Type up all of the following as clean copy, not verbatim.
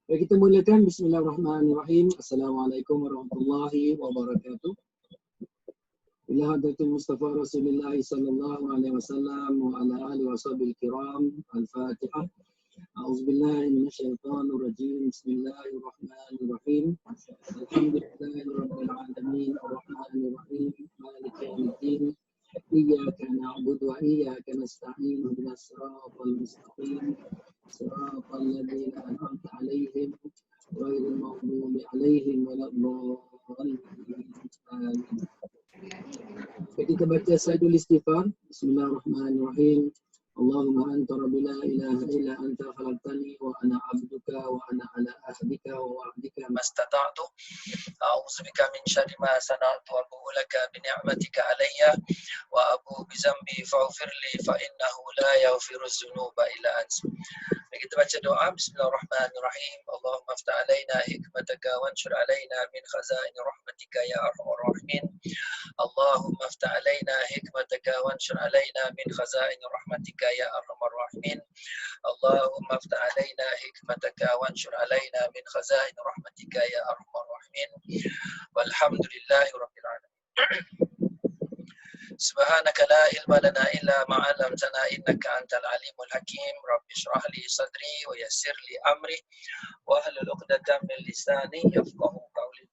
Baik, kita mulakan. Bismillahirrahmanirrahim. Assalamualaikum warahmatullahi wabarakatuh. Ila hadratil Mustafa Rasulullah sallallahu alaihi wasallam wa ala alihi washabihi kiram. Al-Fatihah. A'udzubillahi minasyaitonir rajim. Bismillahirrahmanirrahim. Alhamdulillahirabbil alamin, arrahmanir rahim, maliki yaumiddin. Iyyaka na'budu wa iyyaka nasta'in. Ihdinas siratal mustaqim. Siratal ladzina an'amta 'alaihim ghairil maghdubi 'alaihim waladdallin. Amin. Kita baca Sayyidul Istighfar. Bismillahirrahmanirrahim. Allahumma anta rabbi la ilaha illa anta khalaqtani wa ana 'abduka wa ana ala ahdika wa wa'dika mastata'tu. A'udzu bika min syarri ma sana'tu wa abu'u laka bi ni'matika 'alayya wa abu'u bi dzambi faghfir li fa innahu la yaghfiru dzunuba illa anta. Kita baca doa. Bismillahirrahmanirrahim. Allahumma aftah alaina hikmataka wanshur alaina min khazaini rahmatika ya arhamar rahimin. Allahumma aftah alaina hikmataka wanshur alaina min khazaini rahmatika ya arhamar rahimin. Allahumma aftah alaina hikmataka wanshur alaina min khazaini rahmatika ya arhamar rahimin. Walhamdulillahi rabbil alamin. Subhanaka la ilma lana illa ma 'allamtana innaka antal alimul hakim. Rabbi shrah li sadri wa yassir li amri wa hlul 'uqdatam min lisani yafqahu qawli.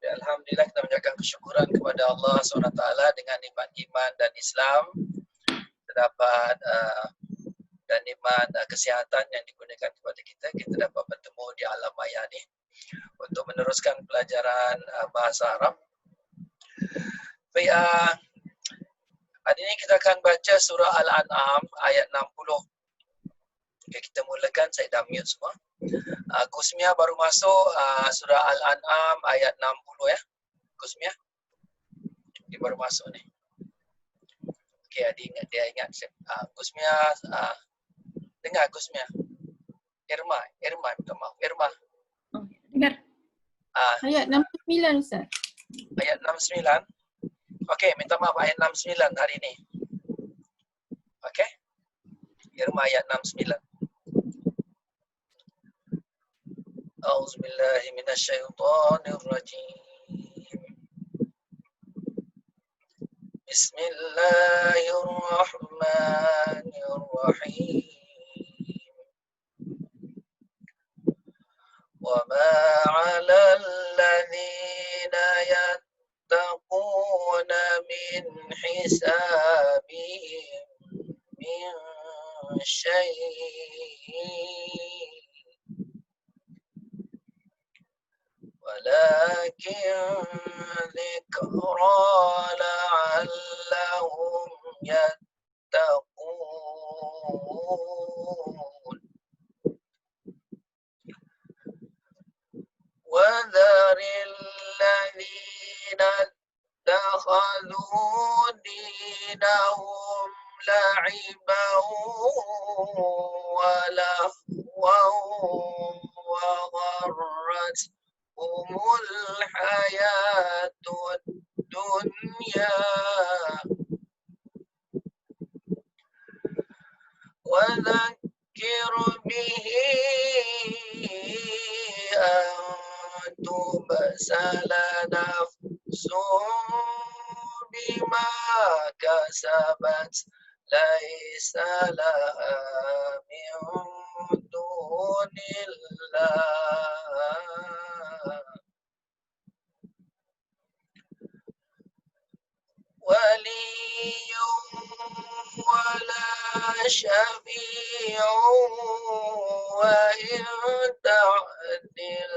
Alhamdulillah, kita mengucapkan kesyukuran kepada Allah SWT dengan nikmat iman dan Islam, terdapat dan nikmat kesihatan yang digunakan kepada kita. Kita dapat bertemu di alam maya ni untuk meneruskan pelajaran bahasa Arab. Baik, hari ini kita akan baca surah Al-An'am ayat 60. Okay, kita mulakan. Saya dah mute semua. Kusmia baru masuk surah Al-An'am ayat 60 ya. Kusmia. Dia baru masuk ni. Okey, dia ingat. Kusmia dengar Kusmia. Irma minta maaf. Irma. Oh, dengar. Ayat 69 Ustaz. Ayat 69. Okey, minta maaf ayat 69 hari ini. Okey. Irma ayat 69. A'udzubillahi minasyaitonir rajim. Bismillahirrahmanirrahim. Wa ma 'alal ladzina yattaquna min hisabihim min syai'. ولكن ذكرى لعلهم يتقون وذر الذين اتخذوا دينهم لعبا ولهوا وغرتهم الحياة الدنيا وذكر به أن تبسل نفس بما كسبت ليس لها من دون الله ولي ولا شفيع وإن تعدل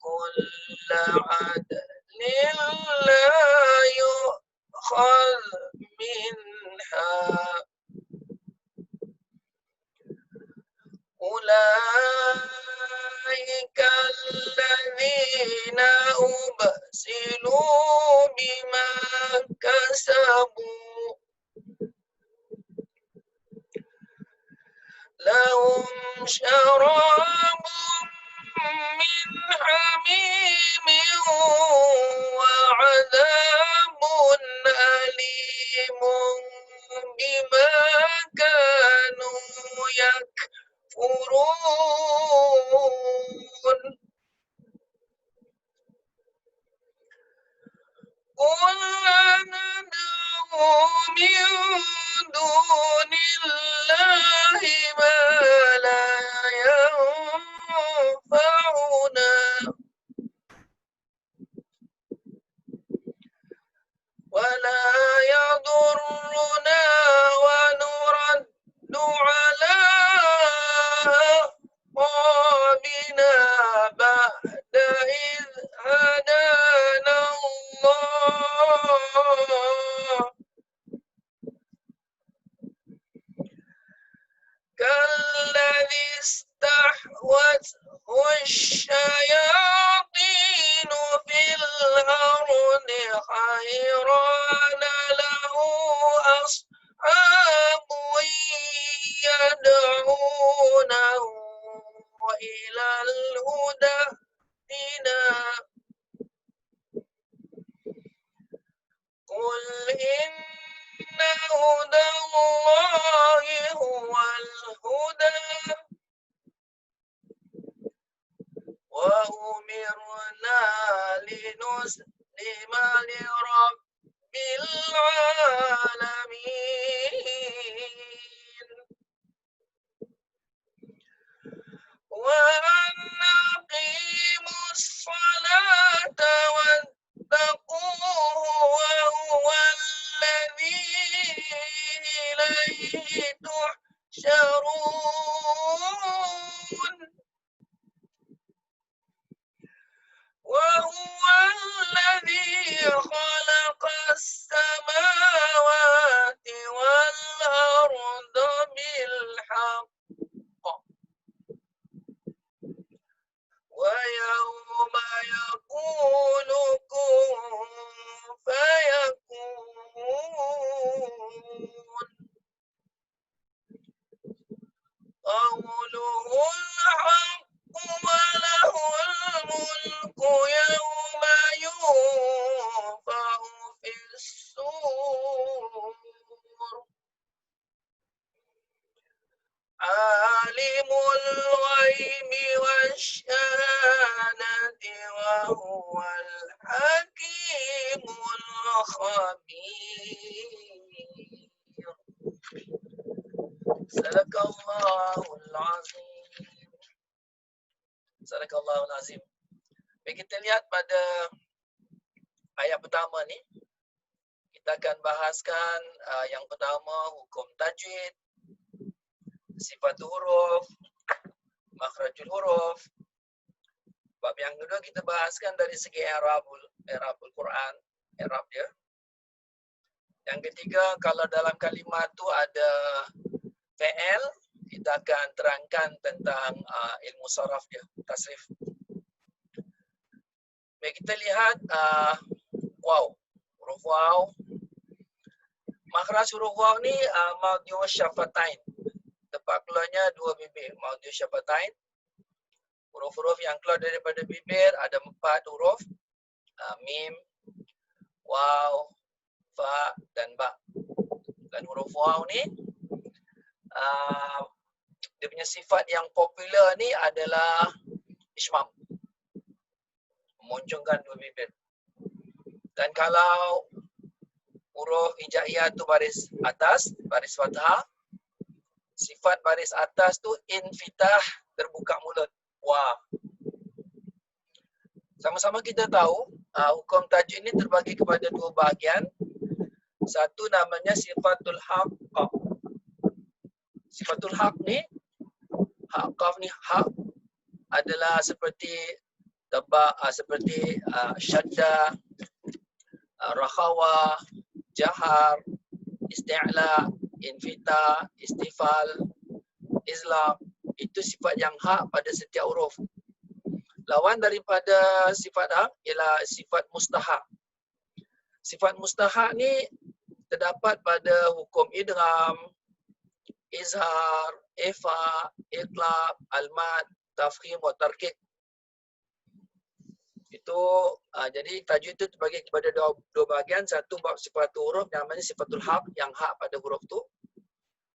كل عدل لا يؤخذ منها أولئك الذين أبسلوا بما كسبوا لهم شراب من حميم وعذاب أليم بما كانوا يكفرون قل ندعو من دون الله ما لا ينفعنا ولا يضرنا ونرد على أعقابنا بعد إذ هدانا الله كالذي استحوته الشياطين في الأرض حيران له أصحاب يدعونه إلى الهدى ائتنا قل إن هدى الله هو الهدى وأمرنا لنسلم لرب العالمين وأن أقيموا الصلاة واتقوه وهو الذي إليه تحشرون وهو الذي خلق السماوات والأرض بالحق ويوم يقول كن فيكون قوله الحق وله الملك يوم ينفخ في الصور عالم الغيب والشهادة وهو الحكيم الخبير Sadaqallahul azim. Sadaqallahul azim. Baik, kita lihat pada ayat pertama ni. Kita akan bahaskan yang pertama hukum tajwid, sifat huruf, makhrajul huruf. Bab yang kedua kita bahaskan dari segi i'rabul Quran, i'rab dia. Yang ketiga, kalau dalam kalimat tu ada fi'il, kita akan terangkan tentang ilmu saraf dia, tasrif. Baik, kita lihat waw, huruf waw. Makhraj huruf waw ni madhu syafatain. Tempat keluarnya dua bibir, madhu syafatain. Huruf-huruf yang keluar daripada bibir ada 4 huruf, mim, waw, fa dan ba. Dan huruf waw ni dia punya sifat yang popular ni adalah ismam, memuncungkan dua bibir. Dan kalau huruf hijaiyah tu baris atas, baris fathah, sifat baris atas tu infitah, terbuka mulut. Wah. Sama-sama kita tahu hukum tajwid ni terbagi kepada 2 bahagian. Satu namanya sifatul haqq. Sifatul haq ni, hak qaf ni, hak adalah seperti tebak, seperti syadda, rakhawa, jahar, isti'la, infita, istifal, izlaq. Itu sifat yang hak pada setiap huruf. Lawan daripada sifat hak ialah sifat mustahak. Sifat mustahak ni terdapat pada hukum idgham, izhar, ifa, itlaq, almad, tafkhim wa tarkik. Itu jadi tajwid itu terbagi kepada dua bahagian. Satu bab sifat huruf namanya sifatul haq, yang hak pada huruf tu.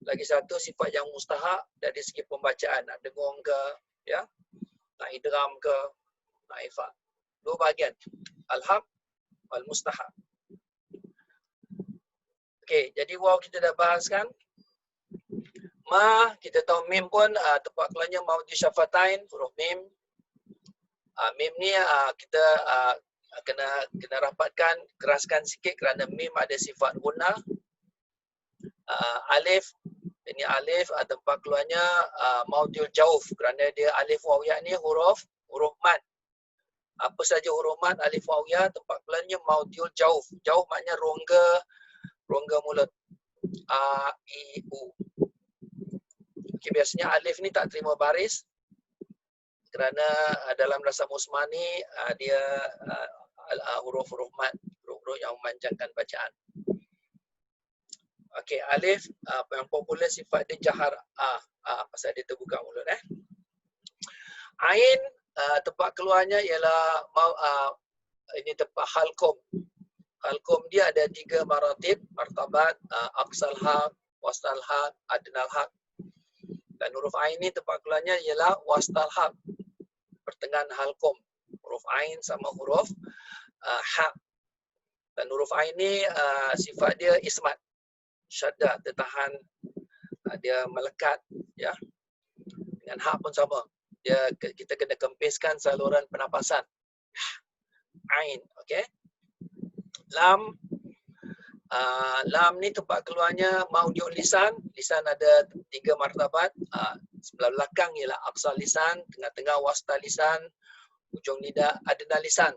Lagi satu sifat yang mustahak dari segi pembacaan, nak dengung ke, ya, nak idgham ke, nak ifa. Dua bahagian. Al-haq wal mustahak. Okey, jadi waw kita dah bahaskan. Ma, kita tahu mim pun tempat keluarnya maudi syafatain, huruf mim. Mim ni kita kena rapatkan, keraskan sikit kerana mim ada sifat guna. Alif, ini alif tempat keluarnya maudil jauf kerana dia alif waw ya ni huruf mad. Apa saja huruf mad alif waw ya tempat keluarnya maudil jauf. Jauf maknanya rongga mulut. A, I, U. Okay, biasanya alif ni tak terima baris kerana dalam rasam usmani dia huruf-huruf mad, huruf-huruf yang memanjangkan bacaan. Okey, alif yang popular sifat dia jahar pasal dia terbuka mulut Ain tempat keluarnya ialah ini tempat halqum. Halqum dia ada 3 maratib, martabat, aqsal haq, wastal haq, adnal haq. Dan huruf ain ni tempat keluarnya ialah wastal haq. Pertengahan halqum. Huruf ain sama huruf haq. Dan huruf ain ni sifat dia ismat. Syaddah, tertahan, dia melekat, ya. Dengan hak pun sama. Kita kena kempiskan saluran pernafasan. Ain, okey. Lam, lam ni tempat keluarnya maudiul lisan. Lisan ada 3 martabat. Sebelah belakang ialah aqsal lisan, tengah-tengah wasta lisan, ujung lidah adna lisan.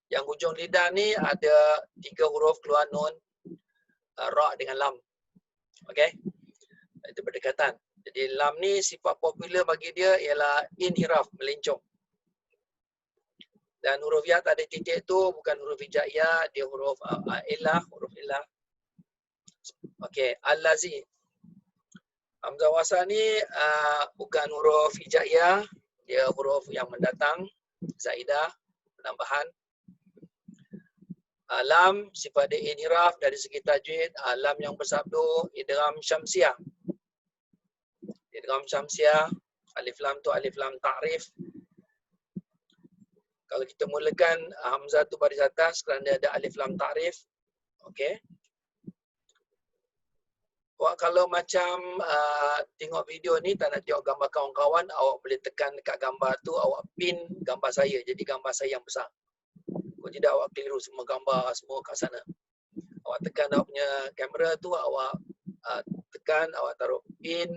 Yang ujung lidah ni ada 3 huruf keluar nun, ra dengan lam. Okey. Itu berdekatan. Jadi lam ni sifat popular bagi dia ialah inhiraf, melencong. Dan huruf ya tak ada titik tu bukan huruf hijaiyah, dia huruf illah, huruf illah. Okey, allazi. Hamzah wasal ni bukan huruf hijaiyah, dia huruf yang mendatang, zaidah, penambahan. Lam sifat dia inhiraf dari segi tajwid, lam yang bersabdu idgham syamsiah. Idgham syamsiah, alif lam tu alif lam ta'rif. Kalau kita mulakan hamzah tu baris atas kerana ada alif lam ta'rif. Okey. Awak kalau macam tengok video ni tak nak tengok gambar kawan-kawan, awak boleh tekan dekat gambar tu, awak pin gambar saya. Jadi gambar saya yang besar. Kalau tidak awak keliru semua gambar semua kat sana. Awak tekan awak punya kamera tu, awak tekan, awak taruh pin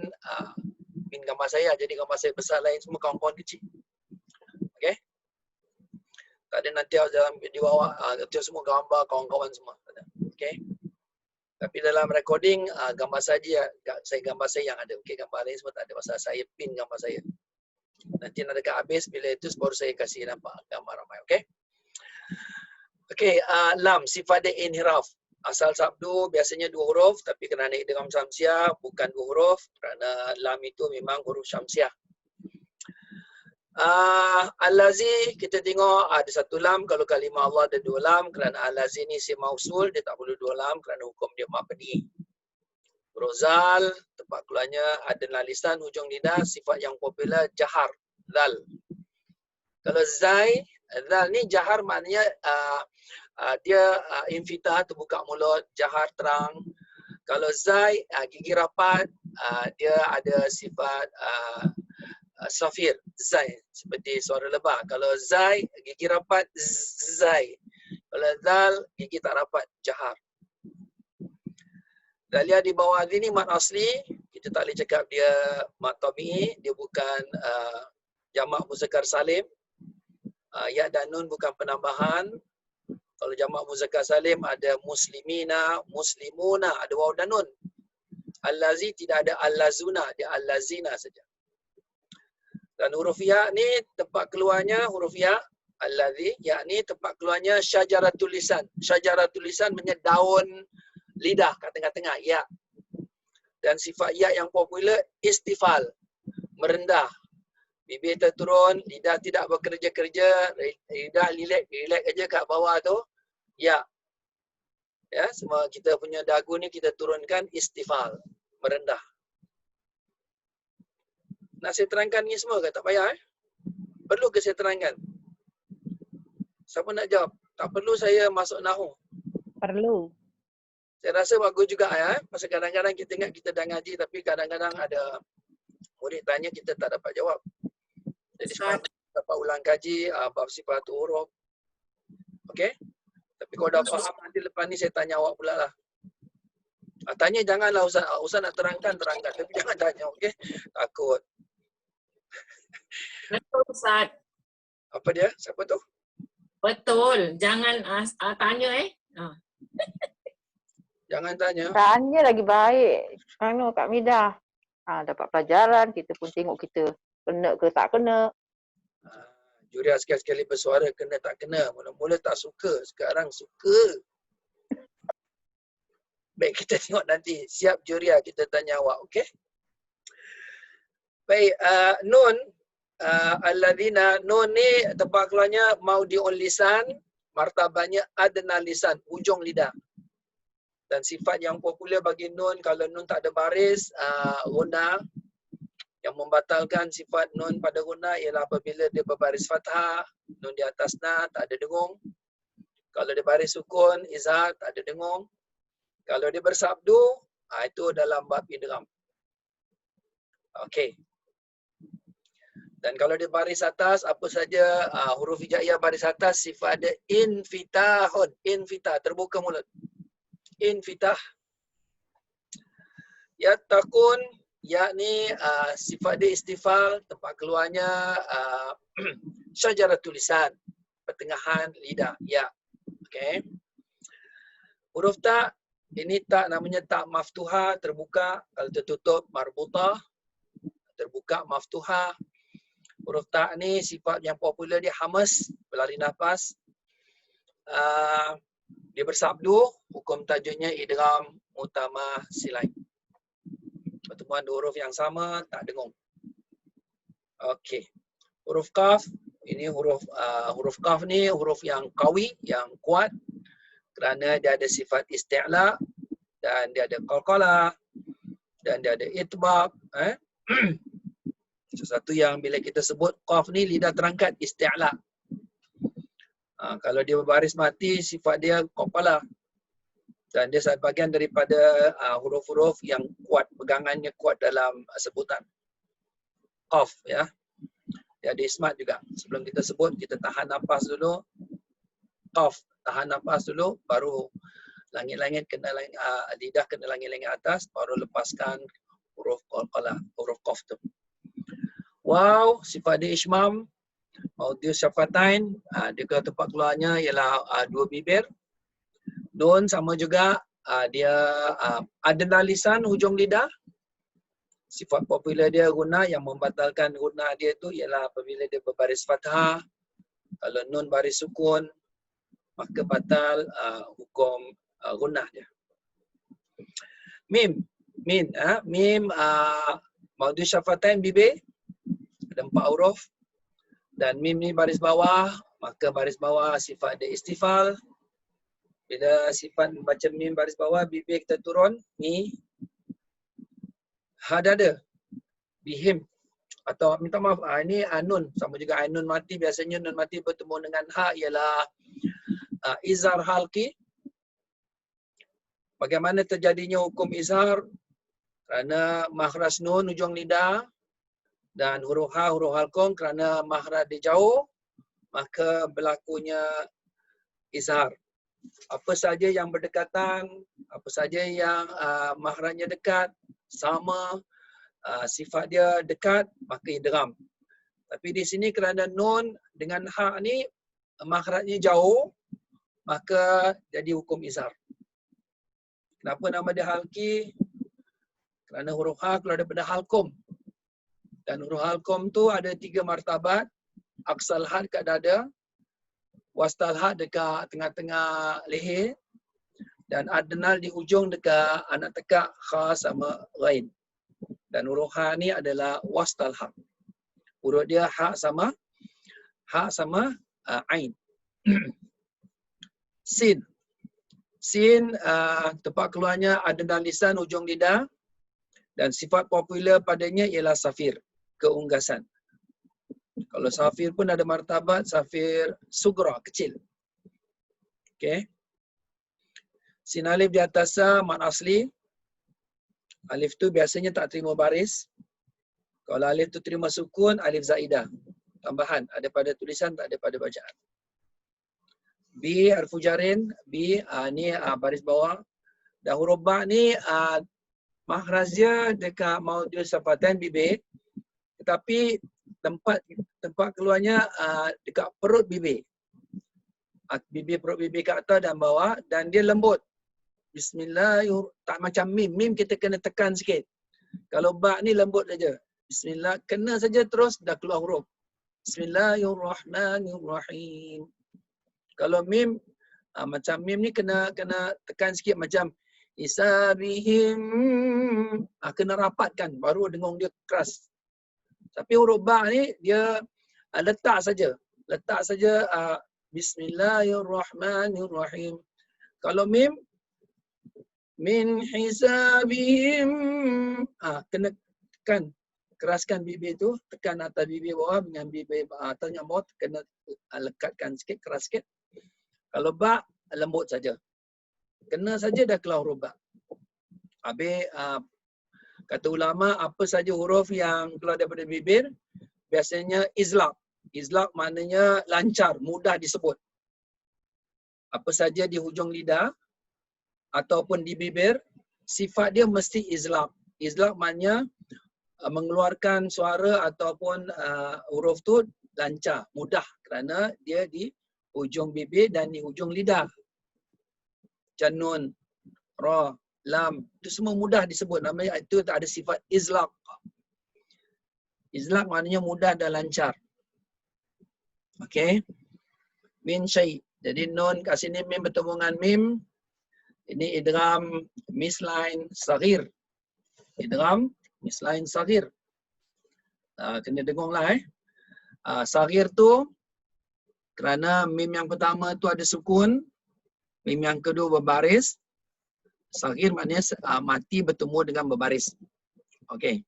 gambar saya. Jadi gambar saya besar, lain semua kawan-kawan kecil. Okey. Tak ada nanti dalam video awak itu semua gambar kawan-kawan semua. Okey. Tapi dalam recording gambar saja gambar saya yang ada. Okey, gambar lain semua tak ada pasal saya pin gambar saya. Nanti nak dekat habis bila itu baru saya kasih nampak gambar ramai. Okey. Okey, lam sifat dia inhiraf. Asal sabdu biasanya 2 huruf tapi kerana idgham syamsiah bukan 2 huruf kerana lam itu memang huruf syamsiah. Al-lazi kita tengok ada 1 lam, kalau kalimah Allah ada 2 lam kerana al-lazi ni isim mausul, dia tak perlu 2 lam kerana hukum dia mabni. Rozal tempat keluarnya ada lisan hujung lidah, sifat yang popular jahar, zal. Kalau zai, zal ni jahar maknanya dia infitah, terbuka mulut, jahar terang. Kalau zai gigi rapat, dia ada sifat safir, zai, seperti suara lebah. Kalau zai, gigi rapat, zai. Kalau zal, gigi tak rapat, jahar. Dan lihat di bawah ini mat asli, kita tak boleh cakap dia mat tabi'i, dia bukan jamak muzakkar salim. Ya dan nun bukan penambahan. Kalau jamak muzakkar salim ada muslimina, muslimuna, ada waw dan nun. Al-lazi tidak ada al-lazuna, dia al-lazina saja. Dan huruf ya ni tempat keluarnya huruf ya, al-lazi, yakni tempat keluarnya syajaratul lisan. Syajaratul lisan maknanya daun lidah kat tengah-tengah, ya. Dan sifat ya yang popular istifal, merendah. Bibir terturun, lidah tidak bekerja-kerja, lidah relax aja kat bawah tu. Ya. Ya, semua kita punya dagu ni kita turunkan istifal, merendah. Nak saya terangkan ni semua ke? Tak payah Perlu ke saya terangkan? Siapa nak jawab? Tak perlu saya masuk nahu. Perlu. Saya rasa bagus juga Pasal kadang-kadang kita ingat kita dah ngaji tapi kadang-kadang ada murid tanya kita tak dapat jawab. Jadi sebab dapat ulang kaji bab sifat huruf. Okey? Tapi kalau dah faham nanti lepas ni saya tanya awak pula lah. Tanya janganlah Ustaz. Ustaz nak terangkan. Tapi jangan tanya, okey? Takut. Betul Ustaz. Apa dia? Siapa tu? Betul. Jangan tanya Jangan tanya. Tanya lagi baik. Kak Midah. Dapat pelajaran, kita pun tengok kita kena ke tak kena. Juria sekali-sekali bersuara kena tak kena. Mula-mula tak suka. Sekarang suka. Baik, kita tengok nanti. Siap Juria, kita tanya awak. Okey? Baik, nun. Alladzina, nun ni tempat keluarnya maudi'ul lisan. Martabatnya adna lisan. Ujung lidah. Dan sifat yang popular bagi nun, kalau nun tak ada baris, guna. Yang membatalkan sifat nun pada guna ialah apabila dia berbaris fathah, nun di atas na, tak ada dengung. Kalau dia baris sukun, izhar, tak ada dengung. Kalau dia bersabdu, itu dalam bab idgham. Okey. Dan kalau dia baris atas, apa saja huruf hijaiyah baris atas, sifat ada infitahun. Infitah, terbuka mulut. Infitah. Yattaqun, yakni sifat dia istifal, tempat keluarnya syajaratul lisan, pertengahan lidah. Ya. Okey. Huruf ta, ini tak namanya tak maftuha, terbuka. Kalau tertutup, marbutah. Terbuka, maftuha. Huruf ta ni sifat yang popular dia hamas, berlari nafas. Dia bersabdu, hukum tajuknya idgham utama silai. Pertemuan dua huruf yang sama, tak dengung. Okey. Huruf kaf, ini huruf kaf ni huruf yang qawi, yang kuat. Kerana dia ada sifat isti'la dan dia ada qalqalah dan dia ada itbaq. Sesuatu yang bila kita sebut qaf ni lidah terangkat isti'la. Kalau dia berbaris mati sifat dia qalqalah. Dan dia bahagian daripada huruf-huruf yang kuat, pegangannya kuat dalam sebutan. Qaf ya. Dia ada ismat juga. Sebelum kita sebut kita tahan nafas dulu. Qaf, tahan nafas dulu, baru langit-langit kena lidah kena langit-langit atas, baru lepaskan huruf qalqalah, huruf qaf tu. Waw, sifat dia ismam, maudhi'u syafatain, dia ke tempat keluarnya ialah dua bibir. Nun sama juga, dia adna lisan, hujung lidah. Sifat popular dia guna, yang membatalkan guna dia tu ialah apabila dia berbaris fathah. Kalau nun baris sukun, maka batal hukum gunnah dia. Mim, mim maudhu syafatain bibir, ada 4 huruf. Dan mim ni baris bawah, maka baris bawah sifat dia istifal. Bila sifat membaca mim baris bawah, bibir kita turun, ni. Hadada, bihim. Atau minta maaf, ini nun, sama juga nun mati. Biasanya nun mati bertemu dengan ha ialah izhar halqi. Bagaimana terjadinya hukum izhar? Kerana makhraj nun hujung lidah dan huruf ha huruf halqum kerana makhraj dia jauh, maka berlakunya izhar. Apa saja yang berdekatan, apa saja yang makhrajnya dekat, sama, sifat dia dekat, maka idgham. Tapi di sini kerana nun dengan ha ni makhrajnya jauh, maka jadi hukum izhar. Kenapa nama dia halqi? Kerana huruf ha keluar daripada halqum. Dan huruf halqum tu ada 3 martabat. Aqsal had kat dada, wastal had dekat tengah-tengah leher, dan adnal di hujung dekat anak tekak kha sama ghain. Dan huruf ha ni adalah wastal ha. Huruf dia ha sama ain. Sin. Sin tempat keluarnya adnal lisan hujung lidah, dan sifat popular padanya ialah safir. keunggasan. Kalau safir pun ada martabat safir sugra, kecil. Okey. Sin alif di atas mad asli. Alif tu biasanya tak terima baris. Kalau alif tu terima sukun, alif zaidah. Tambahan, ada pada tulisan, tak ada pada bacaan. B harfu jarin, B ni baris bawah. Dan huruf ba ni makhraj dia dekat maudhu syafatan bibir, tetapi tempat keluarnya dekat perut bibir. Bibir, perut bibir kat atas dan bawah, dan dia lembut. Bismillahirrahmanirrahim. Tak macam mim. Mim kita kena tekan sikit. Kalau ba ni lembut saja. Bismillah, kena saja terus dah keluar huruf. Bismillahirrahmanirrahim. Kalau mim macam mim ni kena tekan sikit macam isabihim. Kena rapatkan baru dengung dia keras. Tapi huruf ba ni dia letak saja. Letak saja Bismillahirrahmanirrahim. Kalau mim min hisabihim, kena tekan, keraskan bibir tu, tekan atas bibir bawah dengan bibir atasnya bawah, kena lekatkan sikit, keras sikit. Kalau ba lembut saja. Kena saja dah keluar huruf ba. Habis kata ulama, apa saja huruf yang keluar daripada bibir biasanya izlaq. Izlaq maknanya lancar, mudah disebut. Apa saja di hujung lidah ataupun di bibir, sifat dia mesti izlaq. Izlaq maknanya mengeluarkan suara ataupun huruf tu lancar, mudah kerana dia di hujung bibir dan di hujung lidah. Janun, ra, lam, itu semua mudah disebut. Namanya itu tak ada sifat izlaq. Izlaq maknanya mudah dan lancar. Okey. Min syai'. Jadi nun kat sini mim bertemu dengan mim. Ini idgham mislain saghir. Idgham mislain saghir. Kena dengunglah saghir tu kerana mim yang pertama tu ada sukun, mim yang kedua berbaris. Saghir maknanya mati bertemu dengan berbaris. Okey.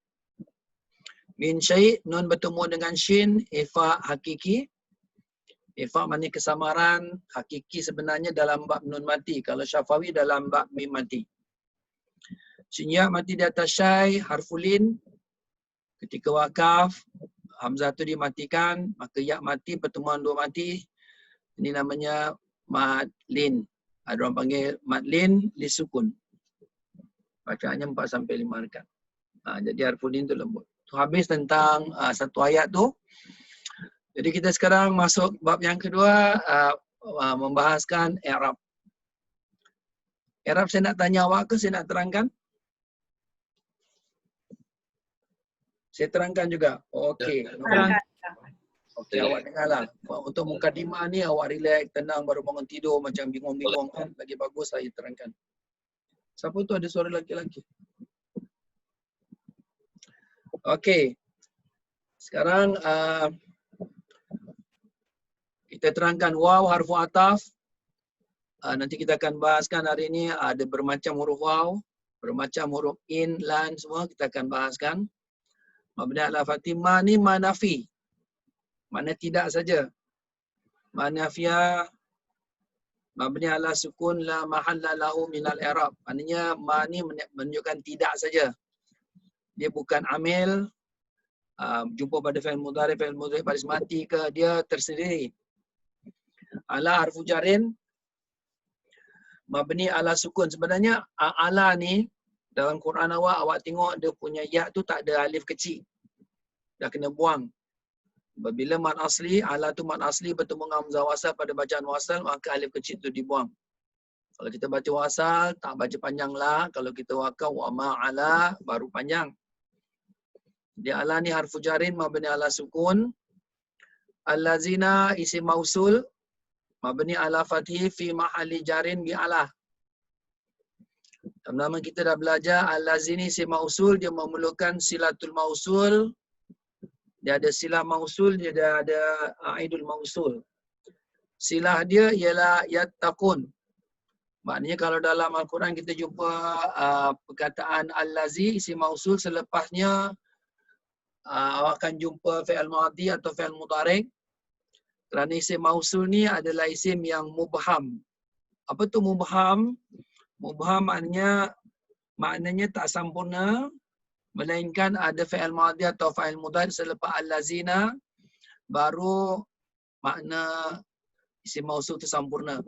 Min syai', nun bertemu dengan shin, ifa hakiki. Ifa maknanya kesamaran, hakiki sebenarnya dalam bab nun mati. Kalau syafawi dalam bab mim mati. Shin ya mati di atas syai, harfulin. Ketika wakaf, hamzah tu dimatikan, maka ya mati, pertemuan dua mati. Ini namanya madlin. Ada orang panggil madlin li sukun. Bacaannya 4 sampai 5 rekat. Jadi harfulin tu lembut. Tu habis tentang satu ayat tu. Jadi kita sekarang masuk bab yang kedua, membahaskan i'rab. I'rab saya nak tanya awak ke saya nak terangkan? Saya terangkan juga. Okey. Okey, awak dengarlah. Untuk mukadimah ni awak relax, tenang, baru bangun tidur macam bingung-bingung kan. Lagi bagus saya terangkan. Siapa tu ada suara lelaki-lelaki? Okey. Sekarang kita terangkan waw harfu ataf. Nanti kita akan bahaskan hari ini ada bermacam huruf waw, bermacam huruf in, lan, semua kita akan bahaskan. Mabni ala fatima ni manafi. Mana tidak saja. Manafia mabni ala sukun la mahalla lahu minal i'rab. Maknanya ma ni menunjukkan tidak saja. Dia bukan amil. Jumpa pada fi'il mudhari' baris mati ke, dia tersendiri. Ala harfu jarin mabni ala sukun. Sebenarnya ala ni dalam Quran awak tengok dia punya ya tu tak ada alif kecil. Dah kena buang. Bila mad asli, ala tu mad asli bertemu dengan hamzah wasal pada bacaan wasal, maka alif kecil tu dibuang. Kalau kita baca wasal, tak baca panjanglah. Kalau kita wakaf wa ma ala baru panjang. Di ala ni harfu jarin mabni ala sukun. Allazina isim mausul mabni ala fathih fi mahalli jarin bi ala. Lama kita dah belajar allazini isim mausul, dia memerlukan silatul mausul. Dia ada silah mausul, dia ada aidul mausul. Silah dia ialah yattaqun. Maknanya kalau dalam Al-Quran kita jumpa perkataan allazi isim mausul, selepasnya awak akan jumpa fi'il madhi atau fi'il mudhari'. Kerana isim mausul ni adalah isim yang mubham. Apa tu mubham? Mubham maknanya tak sempurna, melainkan ada fi'il madhi atau fi'il mudhari' selepas allazina, baru makna isim mausul tu sempurna.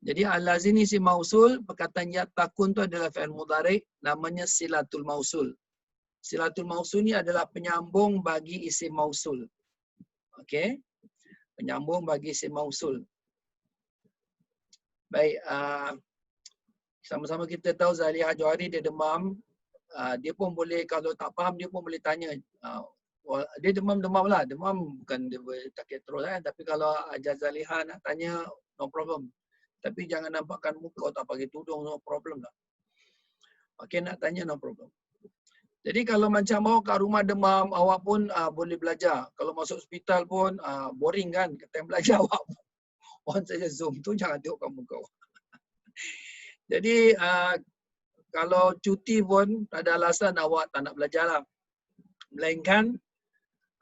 Jadi allazina isim mausul, perkataan yattaqun tu adalah fi'il mudhari', namanya silatul mausul. Silatul mausul ni adalah penyambung bagi isim mausul. Okey? Penyambung bagi isim mausul. Baik, sama-sama kita tahu Zaliha Johari dia demam. Dia pun boleh, kalau tak faham dia pun boleh tanya. Dia demam-demam lah. Demam bukan dia sakit terus kan. Tapi kalau ajar Zaliha nak tanya, no problem. Tapi jangan nampakkan muka tak pakai tudung, no problem lah. Okey, nak tanya no problem. Jadi kalau macam awak kat rumah demam, awak pun boleh belajar. Kalau masuk hospital pun boring kan. Kata belajar awak on saja Zoom tu, jangan tengokkan muka awak. Jadi kalau cuti pun tak ada alasan awak tak nak belajar lah. Melainkan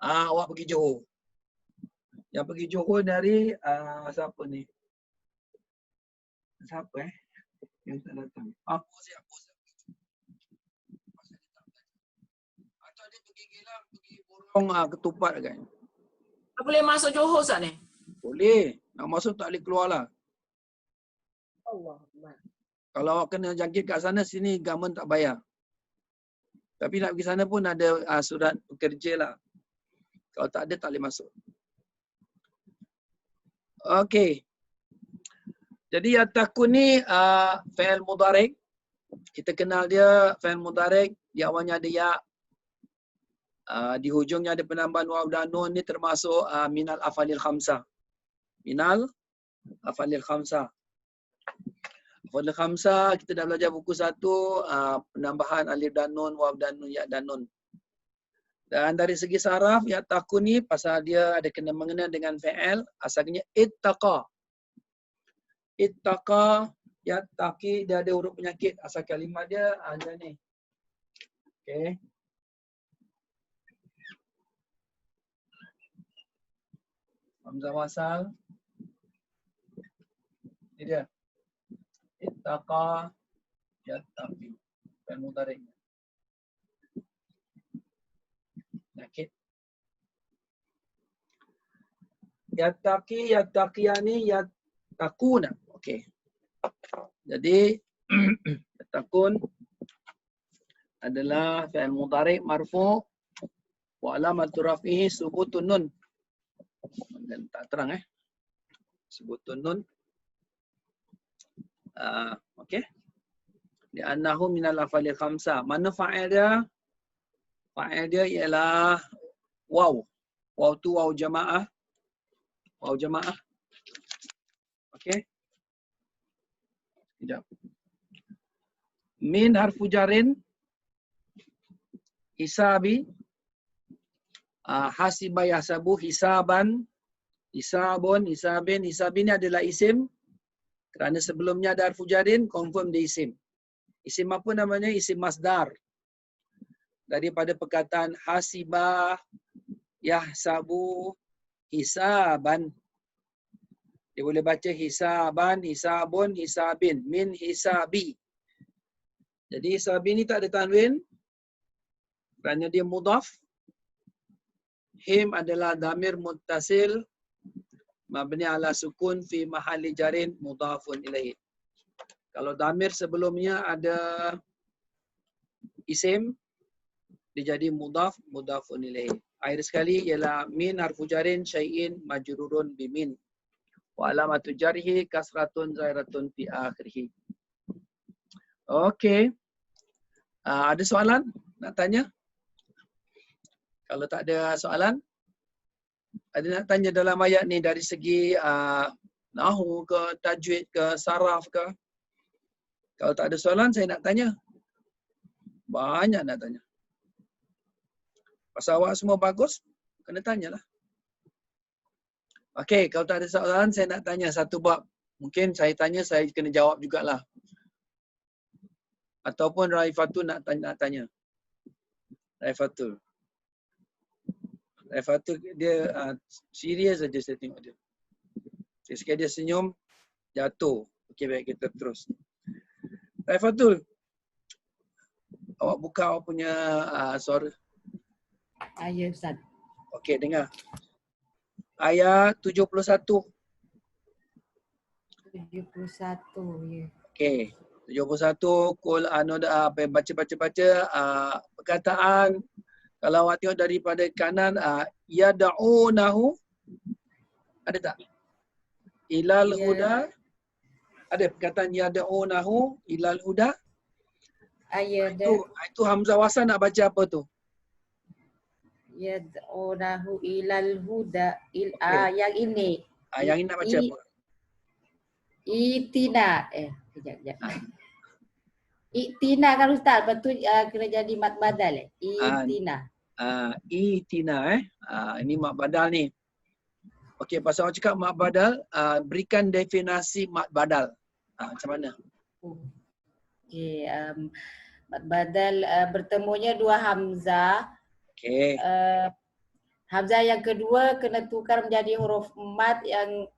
awak pergi Johor. Yang pergi Johor dari siapa ni? Siapa yang tak datang? Aku siap. Atau dia pergi Gelang, pergi borong ketupat kan? Tak boleh masuk Johor Ustaz ni? Boleh. Nak masuk tak boleh keluar lah. Allah. Kalau awak kena jangkit kat sana, sini government tak bayar. Tapi nak pergi sana pun ada surat pekerja lah. Kalau tak ada, tak boleh masuk. Okey. Jadi yattaqun ni fi'il mudhari'. Kita kenal dia fi'il mudhari'. Di awalnya ada ya. Di hujungnya ada penambahan waw dan nun, ni termasuk minal afalil khamsah. Minal afalil khamsah. Afalil khamsah kita dah belajar buku 1, penambahan alif dan nun, waw dan nun, ya dan nun. Dan dari segi saraf, yattaqun ni pasal dia ada kena mengena dengan fi'il, asalnya ittaqa. Ittaqa, yattaqi, dia ada huruf penyakit. Asal kalimah dia macam ni. Okey. Hamzah wasal. Ini dia. Ittaqa, yattaqi. Fi'il mudhari'. Penyakit. Yattaqi, yattaqiyani, yattaquna. Okey. Jadi yattaqun adalah fi'il mudhari' marfu' wa alamatu raf'ihi subutun nun. Dan tak terang subutun nun. Okey. Li'annahu minal afalil khamsah. Mana fa'il dia? Fa'il dia ialah waw. Waw tu waw jamaah. Waw jamaah. Okey. Sekejap. Min harfu jarin. Hisabi. Hasiba yahsabu. Hisaban. Hisabun. Hisabin. Hisabin ni adalah isim. Kerana sebelumnya ada harfu jarin, confirm dia isim. Isim apa namanya? Isim masdar. Daripada perkataan hasiba, yahsabu, hisaban. Dia boleh baca hisaban, hisabun, hisabin. Min hisabi. Jadi hisabi ni tak ada tanwin. Kerana dia mudhaf. Him adalah damir muttasil. Mabni ala sukun fi mahalli jarin mudhafun ilaihi. Kalau damir sebelumnya ada isim, dia jadi mudhaf, mudhafun ilaihi. Akhir sekali ialah min harfu jarin syai'in majrurun bimin. Wa alamatu jarhi kasratun zairatun fi akhirih. Okey. Ada soalan nak tanya? Kalau tak ada soalan, ada nak tanya dalam ayat ni dari segi nahwu ke, tajwid ke, saraf ke? Kalau tak ada soalan, saya nak tanya. Banyak nak tanya. Pasal awak semua bagus, kena tanyalah. Okey, kalau tak ada soalan, saya nak tanya satu bab. Mungkin saya tanya, saya kena jawab jugalah. Ataupun Raifatul nak tanya. Raifatul. Raifatul dia serius saja saya tengok dia. Sekali dia senyum, jatuh. Okey, baik, kita terus. Raifatul, awak buka awak punya suara. Ya Ustaz. Okey, dengar. Ayat 71. 71 ya. Okey. 71 kul baca perkataan kalau awak tengok daripada kanan yad'unahu ada tak? Ilal Ya. huda. Ada perkataan yad'unahu ilal huda. Ayat Itu hamzah wasal nak baca apa tu? yad'unahu ilal huda Okey. yang ini. Yang ini nak baca apa? Itina. Kejap. Itina kan Ustaz, betul kena jadi mat badal Itina. Itina ini mat badal ni. Okey, pasal awak cakap mat badal, berikan definisi mat badal. Macam mana? Okey, mat badal bertemunya dua hamzah. Okey. Hamzah yang kedua kena tukar menjadi huruf mat yang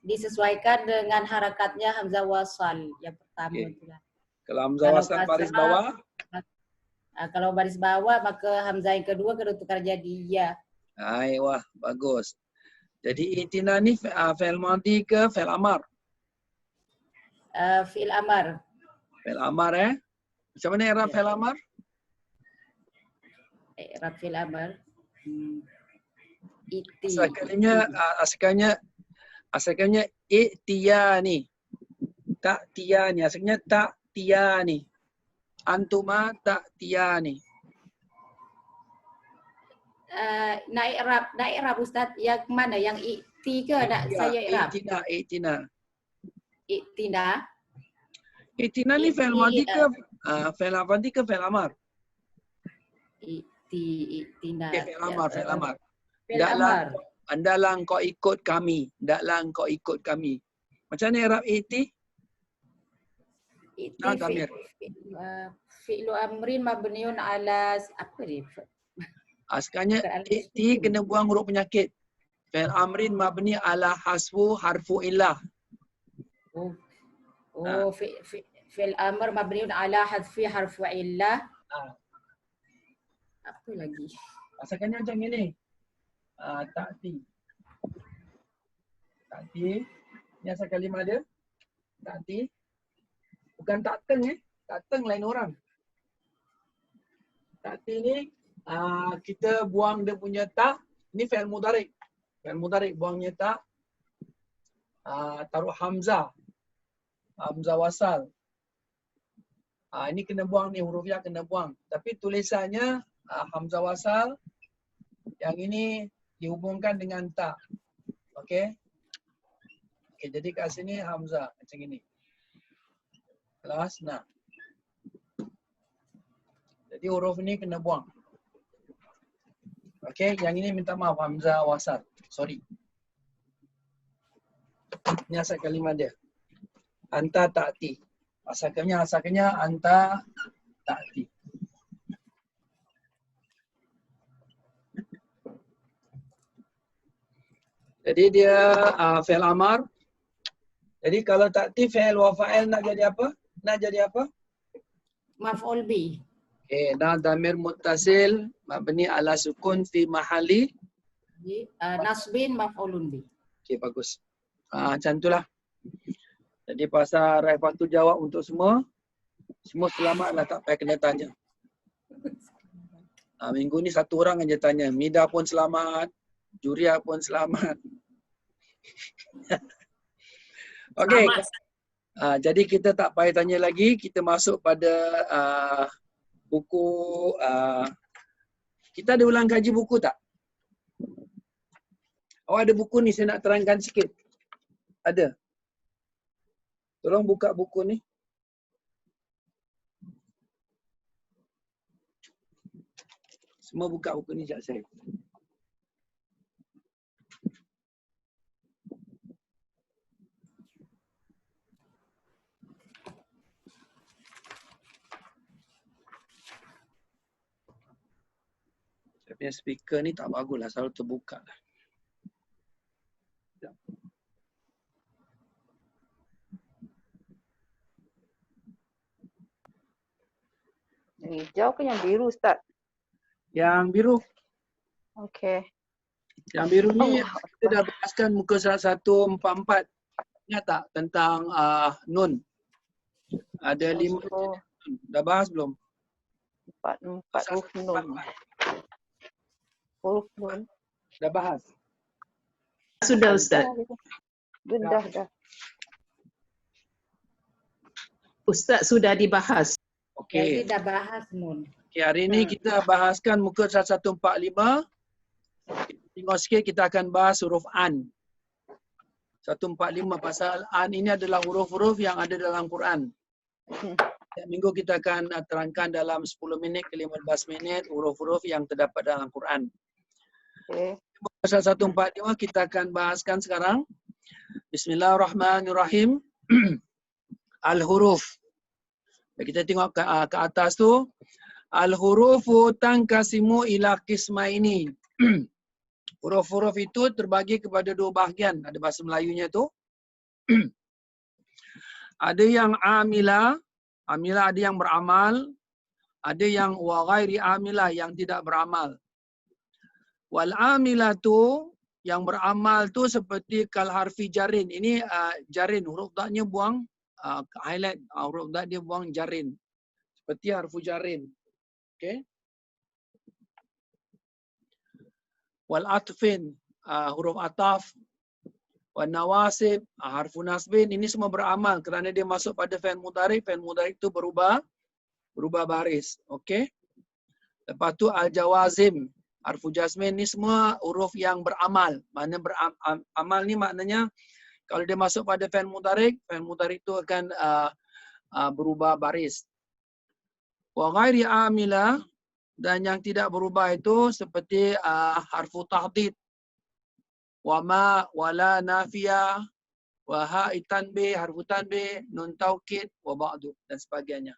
disesuaikan dengan harakatnya hamzah wasal yang pertama Okey. itulah. Kalau hamzah wasal baris bawah, kalau baris bawah maka hamzah yang kedua kena tukar jadi ya. wah, bagus. Jadi itina ni fi'il madhi ke fi'il amar? Fi'il amar. Fi'il amar Macam mana i'rab fi'il amar? I'rab fi'il amar. Iti. Asalnya i'tiyani. Tak tiyani. Asalnya tak tiyani. Antuma tak tiyani. Nak i'rab Ustaz yang mana? Yang i'ti ke nak saya i'rab? I'tina. I'tina. I'tina ni fi'il madhi ke fi'il madhi ke fi'il amar? I'tina. Okay, fi'il amar. Fi'il amar. Hendaklah engkau ikut kami. Macam mana i'rab i'ti? Damir. Fi'lu amrin mabniun ala apa ni? Sekarangnya i'ti kena buang huruf penyakit. Fi'il amrin mabni ala hasfu harfu illah. Fi'il amr mabniun ala hadfi harfu illah. Apa lagi? Asalkannya macam ni. Ta'ti. Ni asal kalimah dia. Ta'ti. Bukan ta'teng Ta'teng lain orang. Ta'ti ni kita buang dia punya ta. Ni fi'il mudhari'. Fi'il mudhari' buangnya ta. Taruh hamzah. Hamzah wasal. Ini kena buang ni, huruf ya kena buang. Tapi tulisannya hamzah wasal. Yang ini dihubungkan dengan ta. Okey. Okey, jadi kat sini hamzah macam ini. Kelas nah. Jadi huruf ni kena buang. Okey, yang ini minta maaf hamzah wasal. Sorry. Ini asal kalimah dia. Anta ta'ti. Asalnya anta ta'ti. Jadi dia fi'il amar. Jadi kalau ta'ti fi'il wa fa'il nak jadi apa? Maf'ul bi. Okey, dan damir muttasil mabni ala sukun fi mahali Nasbin maf'ulun bi. okey, bagus. Macam itulah. Jadi pasal Raifatul jawab untuk semua. Semua selamatlah, tak payah kena tanya. Minggu ni satu orang aja tanya. Mida pun selamat. Juria pun selamat. Okey. Jadi kita tak payah tanya lagi. Kita masuk pada buku. Kita ada ulang kaji buku tak? Awak ada buku ni, saya nak terangkan sikit. Ada? Tolong buka buku ni. Semua buka buku ni sekejap saya. Saya Ya, speaker ni tak bagus lah, selalu terbuka lah. Yang hijau ke yang biru Ustaz? Yang biru. Okey. Yang biru ni Allah. kita dah bahaskan muka surat 144. Ingat tak tentang nun? Ada 5 Oh, dah bahas belum? 4 huruf nun. Huruf nun. Dah bahas. Sudah Ustaz. Dah. Ustaz sudah dibahas. Okey. Jadi dah bahas Mun. Okay, hari ini kita bahaskan muka 145. Kita tengok sikit, kita akan bahas huruf an. 145 pasal an ini adalah huruf-huruf yang ada dalam Quran. Setiap minggu kita akan terangkan dalam 10 minit ke 15 minit huruf-huruf yang terdapat dalam Quran. Okey. Pasal 145 kita akan bahaskan sekarang. Bismillahirrahmanirrahim. Al-huruf. Kita tengok ke atas tu. Al-hurufu tankasimu ila qismaini. Huruf-huruf itu terbagi kepada 2 bahagian. Ada bahasa Melayunya tu. Ada yang amila. Amila ada yang beramal. Ada yang wa ghairi amila yang tidak beramal. Wal amila tu yang beramal tu seperti kal harfi jarin. Ini jarin. Huruf daknya buang. Highlight. Huruf dak dia buang jarin. Seperti harfu jarin. Okay. Wal atfin, huruf ataf. Wal nawasib, harfu nasbin. Ini semua beramal kerana dia masuk pada fi'il mudhari'. Fi'il mudhari' itu berubah baris. Okay. Lepas tu al-jawazim, harfu jazmin. Ini semua huruf yang beramal. Mana beramal ni maknanya kalau dia masuk pada fi'il mudhari' itu akan berubah baris. Wa ghairi amila, dan yang tidak berubah itu seperti harfu tahdid. Wa ma, wala nafiya, wa ha'i tanbih, harfu tanbih, nun taukid, wa ba'du dan sebagainya.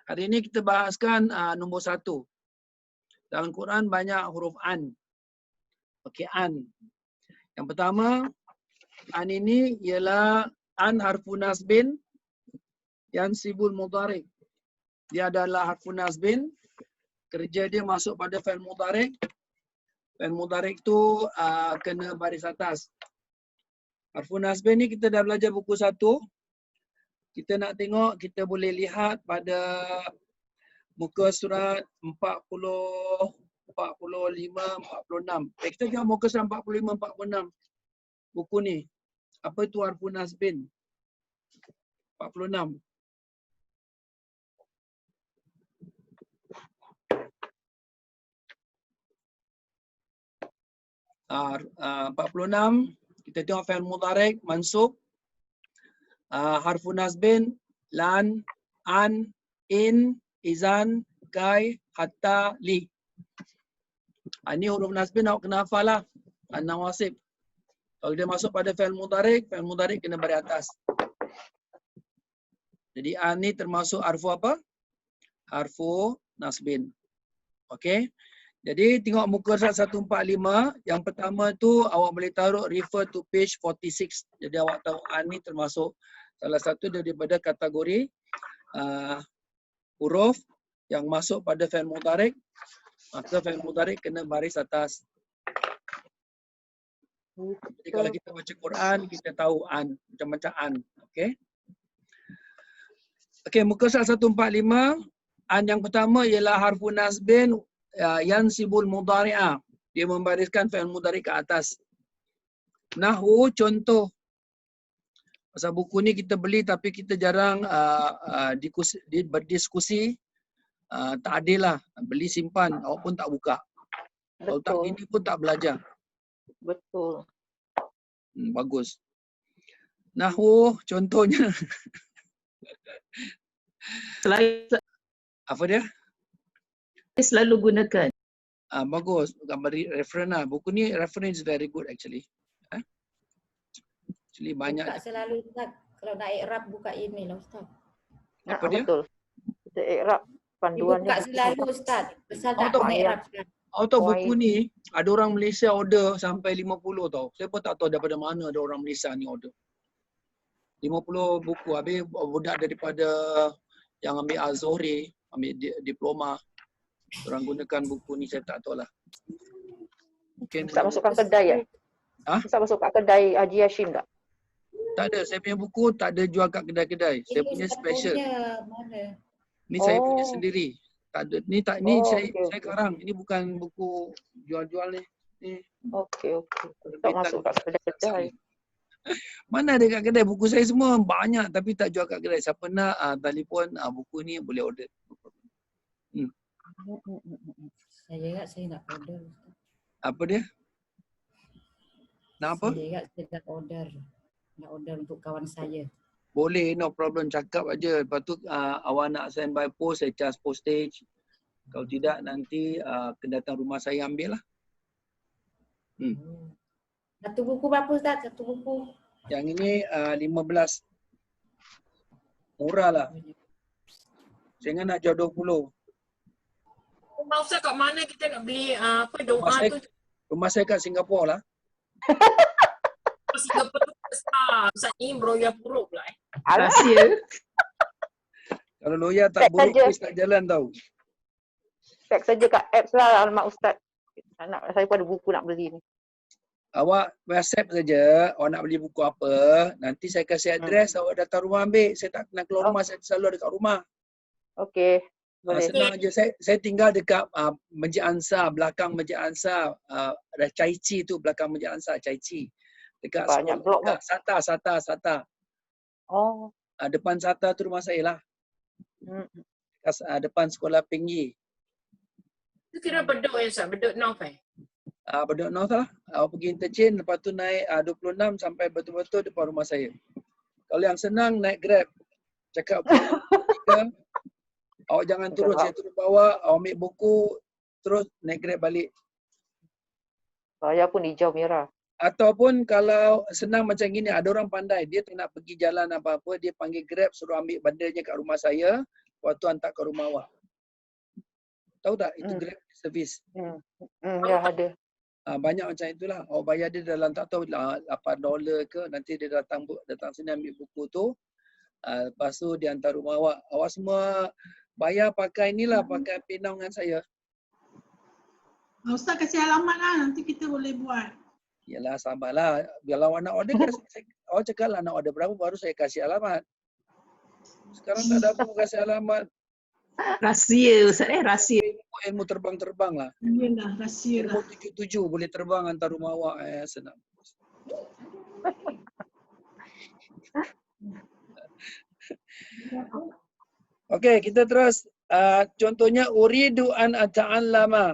Hari ini kita bahaskan nombor 1. Dalam Quran banyak huruf an. Okey, an. Yang pertama, an ini ialah an harfu nasbin yang sibul mudhari'. Dia adalah harfu nasbin. Kerja dia masuk pada fi'il mudhari'. Fi'il mudhari' itu kena baris atas. Harfu nasbin ni kita dah belajar buku 1. Kita nak tengok, kita boleh lihat pada muka surat 40, 45, 46. Kita tengok muka surat 45, 46. Buku ni. Apa itu harfu nasbin? 46. 46, kita tengok fi'il mudhari' mansub, harfu nasbin, lan, an, in, izan, kai, hatta, li. Ini huruf nasbin awak kena hafal lah. An-nawasib. Kalau dia masuk pada fi'il mudhari' kena baris atas. Jadi an ni termasuk harfu apa? Harfu nasbin. Okey. Jadi tengok muka surat 145, yang pertama tu awak boleh taruh refer to page 46. Jadi awak tahu an ni termasuk salah satu daripada kategori huruf yang masuk pada fi'il mudhari'. Maka fi'il mudhari' kena baris atas. Jadi kalau kita baca Quran, kita tahu an, macam-macam an. Okey. Okey, muka surat 145, an yang pertama ialah harfu nasbin yansibul mudhari'a. Dia membariskan fi'il mudhari' ke atas. Nahwu, contoh. Pasal buku ni kita beli tapi kita jarang berdiskusi. Tak adil lah. Beli simpan, awak pun tak buka. Kalau tak gini pun tak belajar. Betul. Bagus. Nahwu, contohnya. Apa dia? Selalu gunakan. Bagus. Gambar reference lah. Buku ni reference very good actually. Actually banyak. Buka selalu Ustaz. Kalau nak i'rab buka email Ustaz. Apa dia? Betul. Kita i'rab. Ibu Panduannya buka buku selalu Ustaz. Pasal tak Tahu naik Ayat. Arab kan. Awak tahu buku Wahid. ni ada orang Malaysia order sampai 50 tau. Saya pun tak tahu daripada mana ada orang Malaysia ni order. 50 buku. Habis budak daripada yang ambil Azhari, ambil diploma. Orang gunakan buku ni, saya tak tahu lah. Mungkin Ustaz boleh masukkan kedai ya? Ha? Ustaz masuk kat kedai Haji Hashim tak? tak ada. Saya punya buku tak ada jual kat kedai-kedai. Saya Ini punya Ustaz special. punya mana? Ni saya punya Oh. sendiri. Tak ada. Ni tak ni Oh, saya okey, saya okey. karang. Ini bukan buku jual-jual ni. Ni Okey, okey. Tak terbitan masuk kat Ustaz kedai-kedai. saya. Mana ada kat kedai. Buku saya semua banyak tapi tak jual kat kedai. Siapa nak telefon buku ni boleh order. Saya ingat saya nak order. Ustaz. Apa dia? Nak apa? Saya ingat saya nak order. Nak order untuk kawan saya. Boleh, no problem. Cakap aja. Lepas tu awak nak send by post, saya charge postage. Kalau tidak nanti kena datang rumah saya ambil lah. Satu buku berapa Ustaz? Satu buku. Yang ini 15. Murah lah. Saya ingat nak jual 20. Rumah Ustaz kat mana kita nak beli apa doa tu? Rumah saya kat Singapura lah. Singapura tu besar. Ustaz ni beroya buruk pula Rahsia. Kalau lawyer tak Check buruk, saja. kes tak jalan tau. Check saja kat apps lah alamat Ustaz. Saya pun ada buku nak beli ni. Awak WhatsApp saja, awak nak beli buku apa, nanti saya kasih adres, awak datang rumah ambil. Saya tak kena keluar rumah, saya selalu ada kat rumah. Okey. Boleh. Senang je. Saya tinggal dekat Masjid Ansar, belakang Masjid Ansar. Ada Chai Chi tu, belakang Masjid Ansar, Chai Chi. Dekat Banyak blok dekat Sata. Oh. Depan Sata tu rumah saya lah. Depan sekolah Pinggi. Itu kira Bedok ya Ustaz? Bedok North Bedok North lah. Awak pergi interchange, lepas tu naik 26 sampai betul-betul depan rumah saya. Kalau yang senang, naik Grab. Cakap awak jangan turun, saya turun bawah, awak ambil buku, terus naik Grab balik. Saya pun hijau merah. Ataupun kalau senang macam gini, ada orang pandai, dia tak nak pergi jalan apa-apa, dia panggil Grab, suruh ambil bandanya kat rumah saya, waktu hantar ke rumah awak. Tahu tak? Itu Grab service. Ya ada. Banyak macam itulah. Awak bayar dia dalam tak tahu $8 ke, nanti dia datang sini ambil buku tu. Lepas tu dia hantar rumah awak. Awak semua bayar pakai inilah, pakai pinang dengan saya. Ustaz kasih alamat lah, nanti kita boleh buat. Yalah, sabarlah. Kalau awak nak order, awak cakap lah nak order berapa, baru saya kasih alamat. Sekarang tak ada apa kasih alamat. Rahsia Ustaz rahsia. Ilmu terbang-terbang lah. Yalah, rahsia Ilmu lah. 77 boleh terbang hantar rumah awak. Senang. Okey, kita terus. Contohnya uridu an ata'allama.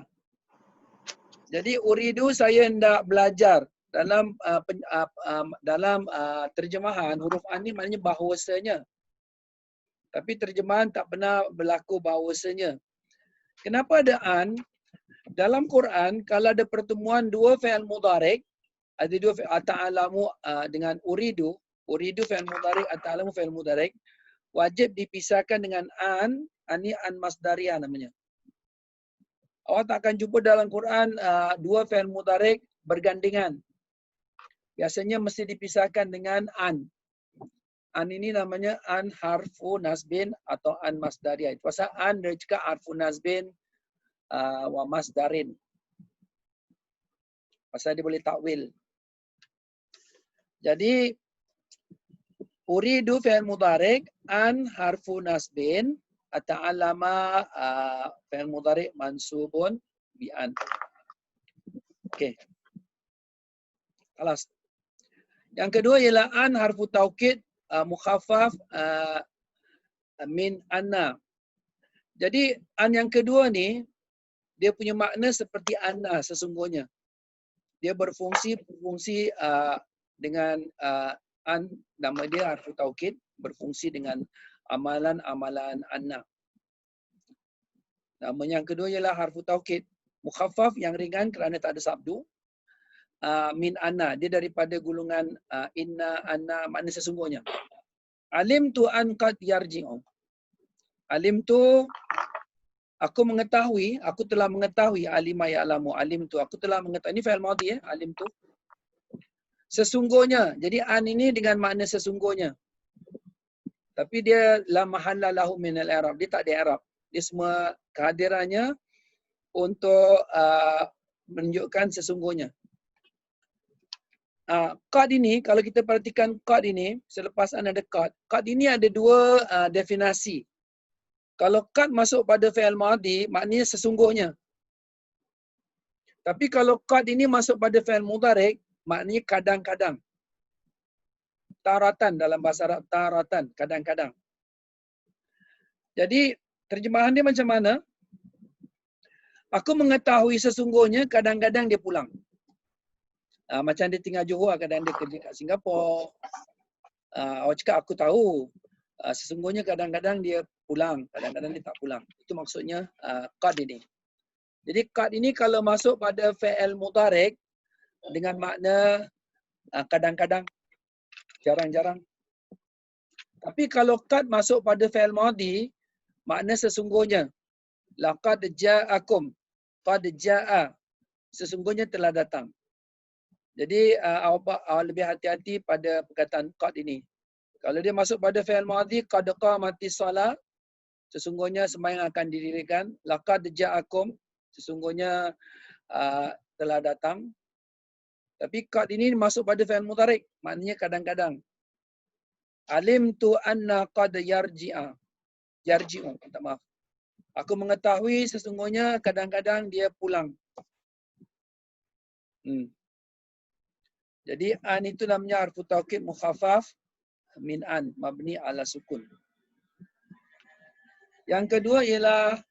Jadi uridu saya hendak belajar. Dalam terjemahan huruf an ni maknanya bahawasanya. Tapi terjemahan tak pernah berlaku bahawasanya. Kenapa ada an? Dalam Quran kalau ada pertemuan dua fi'il mudhari', ada dua fi'il ata'allamu dengan uridu fi'il mudhari', ata'allamu fi'il mudhari', wajib dipisahkan dengan an ni an masdariyah namanya. Awak tak akan jumpa dalam Quran dua fi'il mudhari' bergandengan. Biasanya mesti dipisahkan dengan an. An ini namanya an harfu nasbin atau an masdariyah. Pasal an dia cakap harfu nasbin wa masdarin. Pasal dia boleh takwil. Jadi uridu fi'il mudhari' an harfu nasbin ata'allama fi'il mudhari' mansubun bi an. Okey. Kelas. Yang kedua ialah an harfu taukid mukhaffaf min anna. Jadi an yang kedua ni dia punya makna seperti anna sesungguhnya. Dia berfungsi dengan an, nama dia harfu taukid, berfungsi dengan amalan-amalan anna. Nama yang kedua ialah harfu taukid mukhaffaf yang ringan kerana tak ada sabdu. Min anna, dia daripada gulungan inna, anna, makna sesungguhnya. Alim tu an qad yarji'u. Alim tu Aku telah mengetahui alima ya'lamu, alim tu. Aku telah mengetahui. Ini fi'il madhi alim tu. Sesungguhnya. Jadi an ini dengan makna sesungguhnya. Tapi dia la mahalla lahu min al-i'rab. Dia tak ada i'rab. Dia semua kehadirannya untuk menunjukkan sesungguhnya. Qad ini, kalau kita perhatikan qad ini, selepas an ada qad. Qad ini ada dua definisi. Kalau qad masuk pada fi'il madhi, maknanya sesungguhnya. Tapi kalau qad ini masuk pada fi'il mudhari', maknanya kadang-kadang. Taratan dalam bahasa Arab, taratan, kadang-kadang. Jadi, terjemahan dia macam mana? Aku mengetahui sesungguhnya kadang-kadang dia pulang. Macam dia tinggal Johor, kadang dia kerja kat Singapura. Awak cakap aku tahu. Sesungguhnya kadang-kadang dia pulang, kadang-kadang dia tak pulang. Itu maksudnya qad ini. Jadi qad ini kalau masuk pada fi'il mudhari' dengan makna kadang-kadang, jarang-jarang. Tapi kalau qad masuk pada fi'il madhi, makna sesungguhnya. Laqad ja'akum, qad ja'a, sesungguhnya telah datang. Jadi awak lebih hati-hati pada perkataan qad ini. Kalau dia masuk pada fi'il madhi, qad qamatis shalah, sesungguhnya sembahyang akan didirikan. Laqad ja'akum, sesungguhnya telah datang. Tapi qad ini masuk pada fi'il mudhari', maknanya kadang-kadang. Alimtu anna qad yarji'u, minta maaf. Aku mengetahui sesungguhnya kadang-kadang dia pulang. Jadi an itu namanya harfu taukid mukhaffaf min an, mabni ala sukun. Yang kedua ialah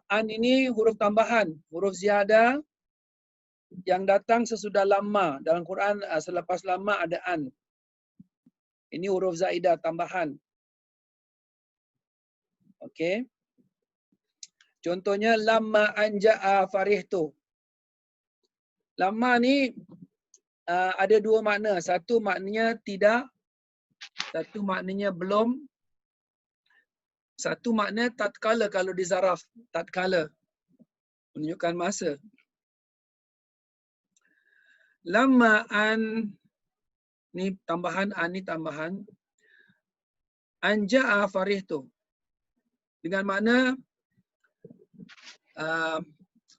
an ini huruf tambahan, huruf ziyadah yang datang sesudah lamma. Dalam Quran selepas lamma ada an. Ini huruf zaidah tambahan. Okey. Contohnya lamma anja'a farihtu. Lamma ni ada dua makna. Satu maknanya tidak, satu maknanya belum. Satu makna tatkala kalau di zaraf, tatkala menunjukkan masa. Lamma an ni tambahan, an ni tambahan. Anja'a farihtu. Dengan makna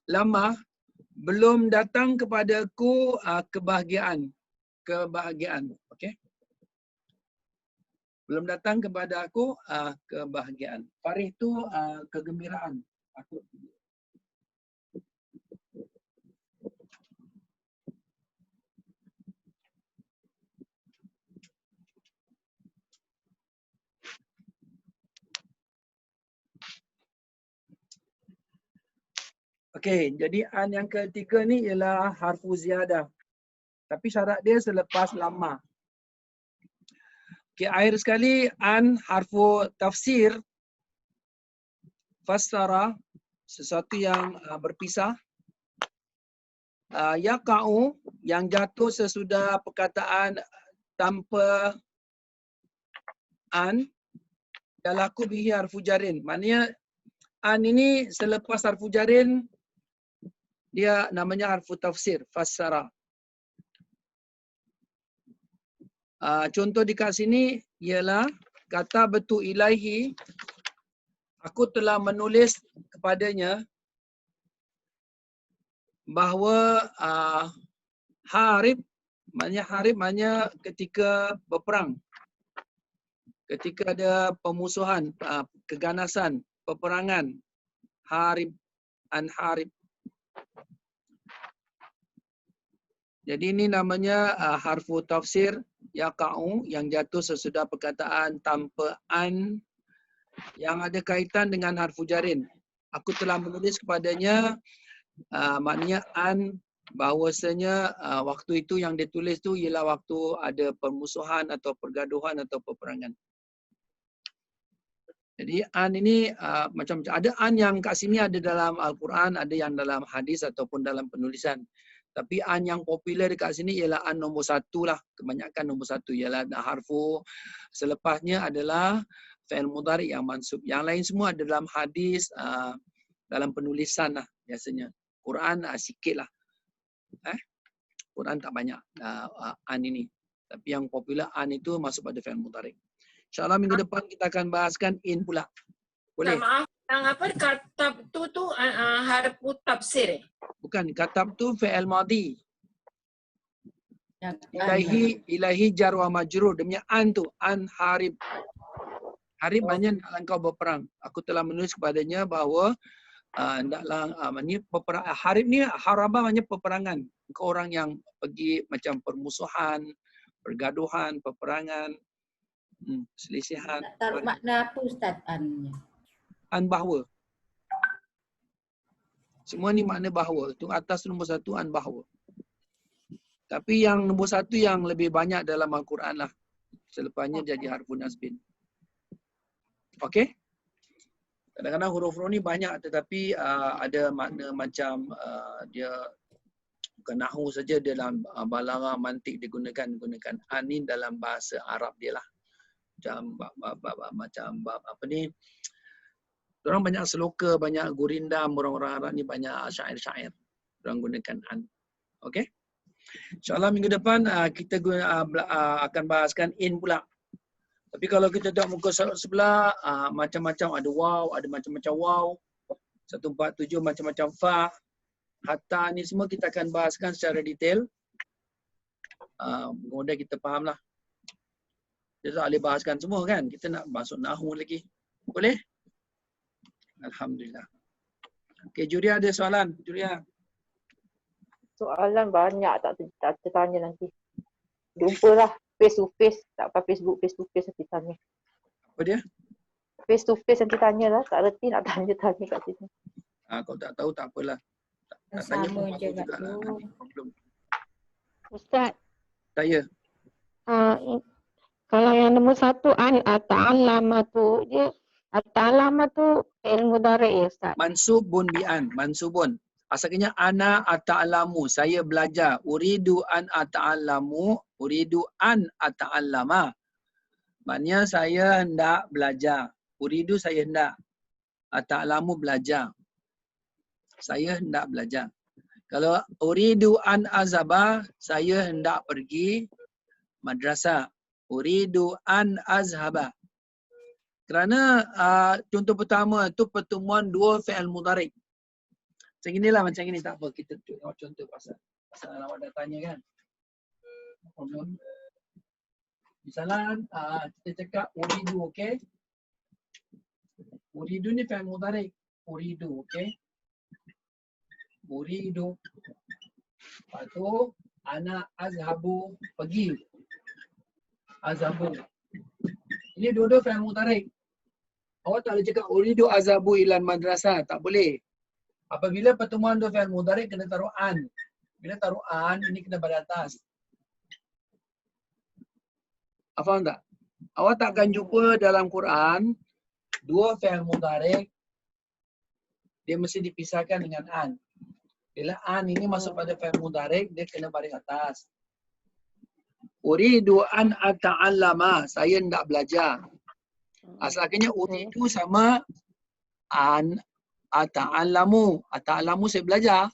lama belum datang kepadaku kebahagiaan. Okey. Belum datang kepada aku kebahagiaan. Farih tu kegembiraan. Aku Okey, jadi an yang ketiga ni ialah harfu ziyadah. Tapi syarat dia selepas lamma. Okey, akhir sekali an harfu tafsir. Fassara, sesuatu yang berpisah. Yaqa'u, yang jatuh sesudah perkataan tanpa an. Yalaku bihi harfu jarin. Maknanya an ini selepas harfu jarin, dia namanya harfu tafsir, fassara. Contoh dekat sini ialah kata betu ilaihi, aku telah menulis kepadanya bahawa harib maknanya ketika berperang. Ketika ada pemusuhan, keganasan, peperangan. Harib, an-harib. Jadi ini namanya harfu tafsir yaqa'u, yang jatuh sesudah perkataan tanpa an yang ada kaitan dengan harfu jarin. Aku telah menulis kepadanya, maknanya an, bahawasanya waktu itu yang dia tulis tu ialah waktu ada permusuhan atau pergaduhan atau peperangan. Jadi an ini macam-macam. Ada an yang kat sini ada dalam Al-Quran, ada yang dalam hadis ataupun dalam penulisan. Tapi an yang popular dekat sini ialah an nombor satu lah. Kebanyakan nombor satu ialah harfu. Selepasnya adalah fi'il mudhari yang mansub. Yang lain semua ada dalam hadis, dalam penulisan lah biasanya. Quran sikit lah. Quran tak banyak an ini. Tapi yang popular an itu masuk pada fi'il mudhari'. InsyaAllah minggu depan kita akan bahaskan in pula. Boleh? Maaf, yang apa katab tu harfu tafsir. Bukan, katab tu fi'il madhi. Yang Ilahi jar wa majrur. Dia punya an tu, an harib. Harib maknanya hendaklah engkau berperang. Aku telah menulis kepadanya bahawa hendaklah maknanya peperang. Harib ni harabah maknanya peperangan. Engkau orang yang pergi macam permusuhan, pergaduhan, peperangan, selisihan. taruh makna apa Ustaz an-nya? An bahawa. Semua ni makna bahawa. Tu atas nombor 1 an bahawa. Tapi yang nombor 1 yang lebih banyak dalam Al-Quran lah. Selepasnya jadi harfun nasbin. Okey? Kadang-kadang huruf-huruf ni banyak tetapi ada makna macam dia bukan nahu saja, dalam balagha mantik digunakan an ni dalam bahasa Arab dia lah. Macam apa ni? Orang banyak seloka, banyak gurindam, orang-orang Arab ni banyak syair-syair. Orang gunakan an. Okey? InsyaAllah minggu depan kita akan bahaskan in pula. Tapi kalau kita tengok muka surat sebelah, macam-macam ada waw, ada macam-macam waw. 147 macam-macam fa. Hatta ni semua kita akan bahaskan secara detail. Mudah kita fahamlah. Kita tak boleh bahaskan semua kan. Kita nak masuk nahu lagi. Boleh? Alhamdulillah. Okey, Juria ada soalan? Juria. Soalan banyak tak tertanya nanti. Jumpalah face to face, tak apa Facebook face to face nanti tanya. Apa dia? Face to face nanti tanyalah, tak reti nak tanya kat sini. Kalau tak tahu tak apalah. Tak tanya pun apa juga lah. Ustaz. Saya. Kalau yang nombor 1 an ta'allama tu dia ta'allama tu fi'il mudhari' ya Ustaz. Mansubun bi'an, mansubun. Asalnya ana ata'allamu, saya belajar. Uridu an ata'allamu, uridu an ata'allama. Maknanya saya hendak belajar. Uridu saya hendak. Ata'allamu belajar. Saya hendak belajar. Kalau uridu an azaba, saya hendak pergi madrasah. Uridu an azhaba. Kerana contoh pertama tu pertemuan dua fi'il mudhari'. Macam inilah, macam ini tak apa. Kita tengok contoh pasal awak dah tanya kan. Misalnya kita cakap uridu, okey. Uridu ni fi'il mudhari'. Uridu, okey. Uridu. Lepas tu ana azhabu, pergi. Azhabu. Ini dua-dua fi'il mudhari'. Awak tak boleh cakap uridu azhabu ilan madrasah, tak boleh. Apabila pertemuan dua fi'il mudhari' kena taruh an. Bila taruh an, ini kena pada atas. Faham tak? Awak takkan jumpa dalam Quran dua fi'il mudhari' dia mesti dipisahkan dengan an. Bila an ini masuk pada fi'il mudhari', dia kena baris atas. Uridu an ata'allama, saya hendak belajar. Asalnya uridu sama an ata'allamu. Ata'allamu saya belajar.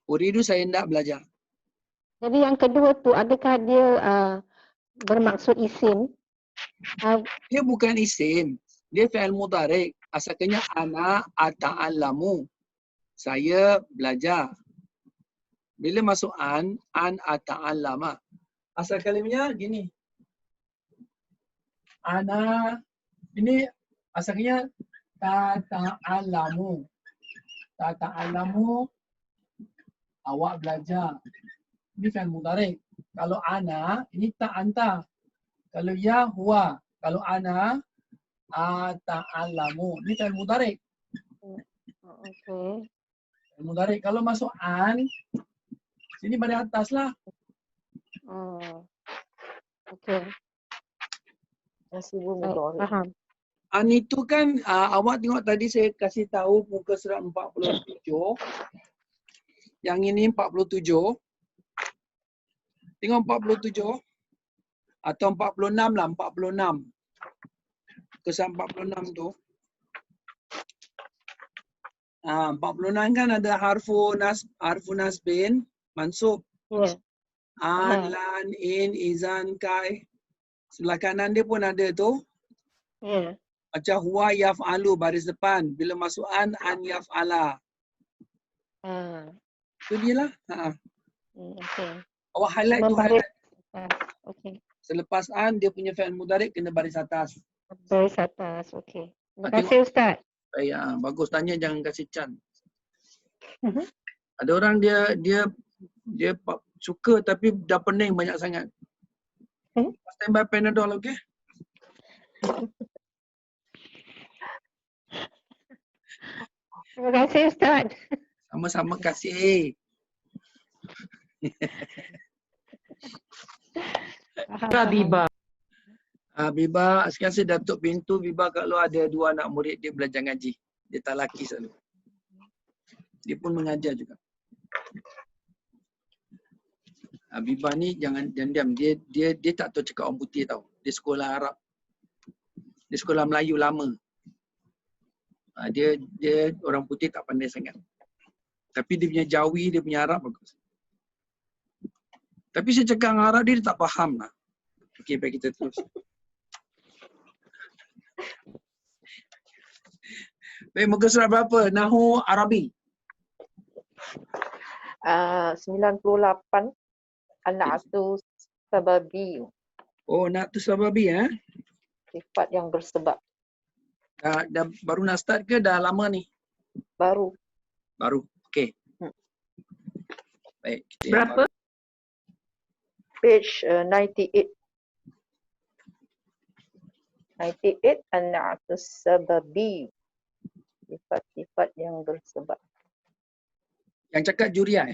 Uridu saya hendak belajar. Jadi yang kedua tu adakah dia bermaksud isim? Dia bukan isim. Dia fi'il mudhari'. Asalnya ana ata'allamu. Saya belajar. Bila masuk an ata'allama. Asal kalimanya gini. Ana ini asalnya tata'allamu. Tata'allamu, awak belajar. Ini fi'il mudhari'. Kalau ana, ini ta anta. Kalau ya huwa. Kalau ana, ata'allamu. Ini fi'il mudhari'. Okey. Fi'il mudhari'. Kalau masuk an, sini pada atas lah. Okey. Faham. An itu kan awak tengok tadi saya kasih tahu muka surat 47. Yang ini 47. Tengok 47 atau 46 lah, 46. Muka surat 46 tu. 46 kan ada harfu nasbin, mansub. Ya. An, lan, in, izan, kai. Sebelah kanan dia pun ada tu. Ya. Macam huwa yaf'alu baris depan. Bila masuk an yaf'ala. Itu dia lah. Okey. Awak highlight tu. Membaris. Okey. Selepas an, dia punya fi'il mudhari' kena baris atas. Baris atas. Okey. Terima kasih Ustaz. Bagus, tanya jangan kasih can. Ada orang dia suka tapi dah pening banyak sangat. Standby Panadol, okey? Terima kasih Ustaz. Sama-sama kasih. Biba. Biba, sekarang saya dah tutup pintu. Biba kalau ada 2 anak murid dia belajar ngaji. Dia tak laki selalu. Dia pun mengajar juga. Biba ni jangan diam. Dia tak tahu cakap orang putih tau. Dia sekolah Arab. Dia sekolah Melayu lama. Dia orang putih tak pandai sangat. Tapi dia punya Jawi, dia punya Arab bagus. Tapi saya cakap dengan Arab dia tak faham lah. Okey, baik kita terus. Baik, muka surat berapa? Nahu Arabi. 98. An-na'tu sababi. Oh, na'tu sababi Sifat yang bersebab. Dah baru nak start ke dah lama ni? Baru. Okey. Baik. Berapa? Page 98. 98 an-na'tu sababi. Sifat-sifat yang bersebab. Yang cakap Juria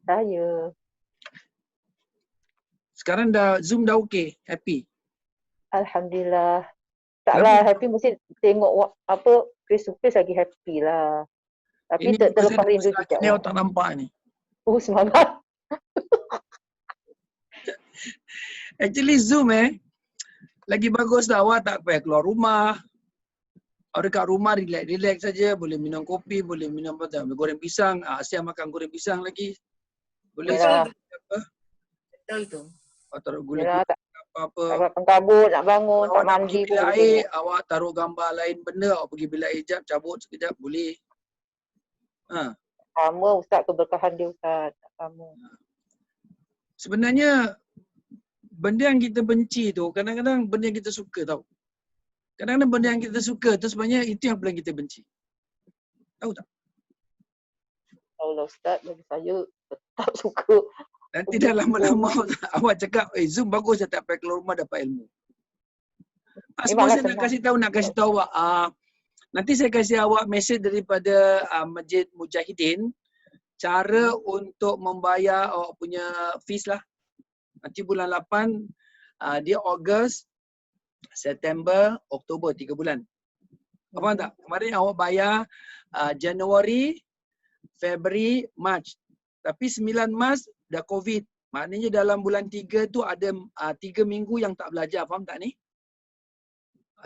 Saya. Sekarang dah Zoom dah okey, happy. Alhamdulillah. Taklah happy mesti tengok face to face lagi happy lah. Tapi terlepas rindu juga. Ni tak nampak ni. Oh, semangat. Actually Zoom lagi bagus dah, awak tak payah keluar rumah. Awak dekat rumah relax saja, boleh minum kopi, boleh minum goreng pisang. Asyik makan goreng pisang lagi. Boleh apa? Betul tu. Awak taruh gula-gula apa-apa. Tak pengkabut, nak bangun, tak mandi pun bilik air, awak taruh gambar lain benda, awak pergi bilik hijab, cabut sekejap, boleh. Sama Ustaz, keberkahan dia Ustaz. Sama. Sebenarnya, benda yang kita benci tu, kadang-kadang benda yang kita suka tau. Kadang-kadang benda yang kita suka tu sebenarnya itu yang paling kita benci. Tahu tak? Tahu lah Ustaz, bagi saya tetap suka. Nanti dah lama-lama awak cakap, Zoom bagus dah tak payah keluar rumah dapat ilmu. Sebab saya nak kasih tahu awak, nanti saya kasih awak mesej daripada Masjid Mujahidin, cara untuk membayar awak punya fees lah. Nanti bulan 8, dia Ogos, September, Oktober, 3 bulan. Faham tak? Kemarin awak bayar Januari, Februari, Mac. Tapi 9 Mac dah COVID. Maknanya dalam bulan 3 tu ada 3 minggu yang tak belajar. Faham tak ni?